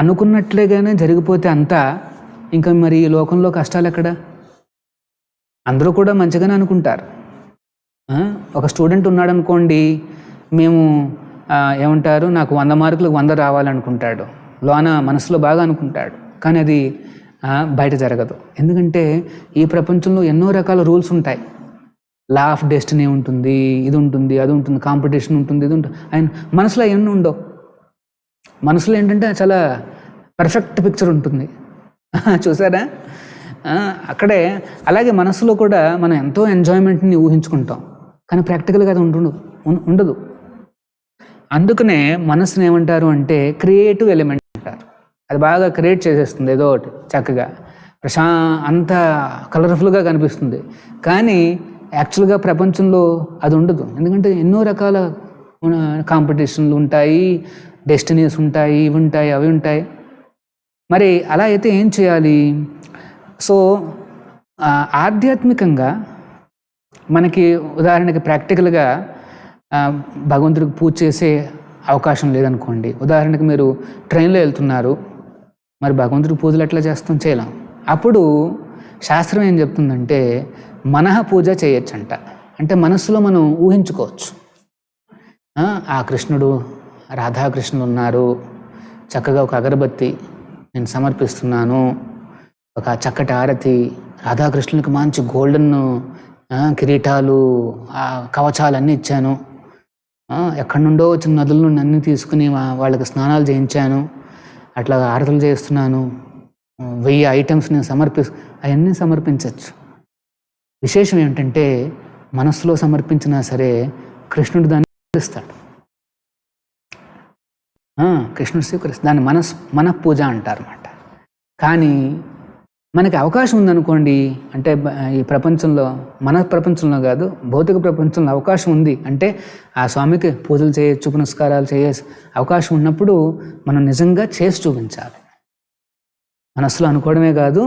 అనుకున్నట్లేగానే జరిగిపోతే అంతా ఇంకా మరి ఈ లోకంలో కష్టాలు ఎక్కడ? అందరూ కూడా మంచిగానే అనుకుంటారు. ఒక స్టూడెంట్ ఉన్నాడు అనుకోండి, మేము ఏమంటారు నాకు 100 మార్కులకు 100 రావాలనుకుంటాడు, లోన మనసులో బాగా అనుకుంటాడు, కానీ అది బయట జరగదు. ఎందుకంటే ఈ ప్రపంచంలో ఎన్నో రకాల రూల్స్ ఉంటాయి. లా ఆఫ్ డెస్టినీ ఉంటుంది, ఇది ఉంటుంది, అది ఉంటుంది, కాంపిటీషన్ ఉంటుంది, ఇది ఉంటుంది. ఆయన మనసులో ఎన్నో ఉండవు. మనసులో ఏంటంటే చాలా పర్ఫెక్ట్ పిక్చర్ ఉంటుంది. చూసారా? అక్కడే అలాగే మనసులో కూడా మనం ఎంతో ఎంజాయ్మెంట్ని ఊహించుకుంటాం, కానీ ప్రాక్టికల్గా అది ఉండదు. అందుకనే మనసుని ఏమంటారు అంటే క్రియేటివ్ ఎలిమెంట్ అంటారు. అది బాగా క్రియేట్ చేసేస్తుంది ఏదో ఒకటి చక్కగా, అంత కలర్ఫుల్గా కనిపిస్తుంది. కానీ యాక్చువల్గా ప్రపంచంలో అది ఉండదు. ఎందుకంటే ఎన్నో రకాల కాంపిటీషన్లు ఉంటాయి, డెస్టినీస్ ఉంటాయి, ఇవి ఉంటాయి, అవి ఉంటాయి. మరి అలా అయితే ఏం చేయాలి? సో ఆధ్యాత్మికంగా మనకి ఉదాహరణకి ప్రాక్టికల్గా భగవంతుడికి పూజ చేసే అవకాశం లేదనుకోండి. ఉదాహరణకి మీరు ట్రైన్లో వెళ్తున్నారు, మరి భగవంతుడికి పూజలు ఎట్లా చేయలేం. అప్పుడు శాస్త్రం ఏం చెప్తుందంటే మనః పూజ చేయొచ్చంట. అంటే మనస్సులో మనం ఊహించుకోవచ్చు, ఆ కృష్ణుడు రాధాకృష్ణులు ఉన్నారు, చక్కగా ఒక అగరబత్తి నేను సమర్పిస్తున్నాను, ఒక చక్కటి ఆరతి, రాధాకృష్ణునికి మంచి గోల్డెన్ కిరీటాలు, కవచాలు అన్నీ ఇచ్చాను, ఎక్కడి నుండో వచ్చిన నదుల నుండి అన్నీ తీసుకుని వాళ్ళకి స్నానాలు చేయించాను, అట్లా ఆరతులు చేస్తున్నాను, 1000 ఐటమ్స్ నేను అవన్నీ సమర్పించవచ్చు. విశేషం ఏమిటంటే మనస్సులో సమర్పించినా సరే కృష్ణుడు దాన్ని స్వీకరిస్తాడు. కృష్ణుడు స్వీకరిస్తాడు. దాన్ని మనఃపూజ అంటారు అన్నమాట. కానీ మనకి అవకాశం ఉందనుకోండి, అంటే ఈ ప్రపంచంలో, మన ప్రపంచంలో కాదు, భౌతిక ప్రపంచంలో అవకాశం ఉంది అంటే ఆ స్వామికి పూజలు చేయొచ్చు, పునస్కారాలు చేసే అవకాశం ఉన్నప్పుడు మనం నిజంగా చేసి చూపించాలి. మనసులో అనుకోవడమే కాదు,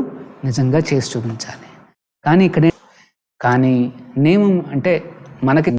నిజంగా చేసి చూపించాలి. కానీ నియమం అంటే మనకి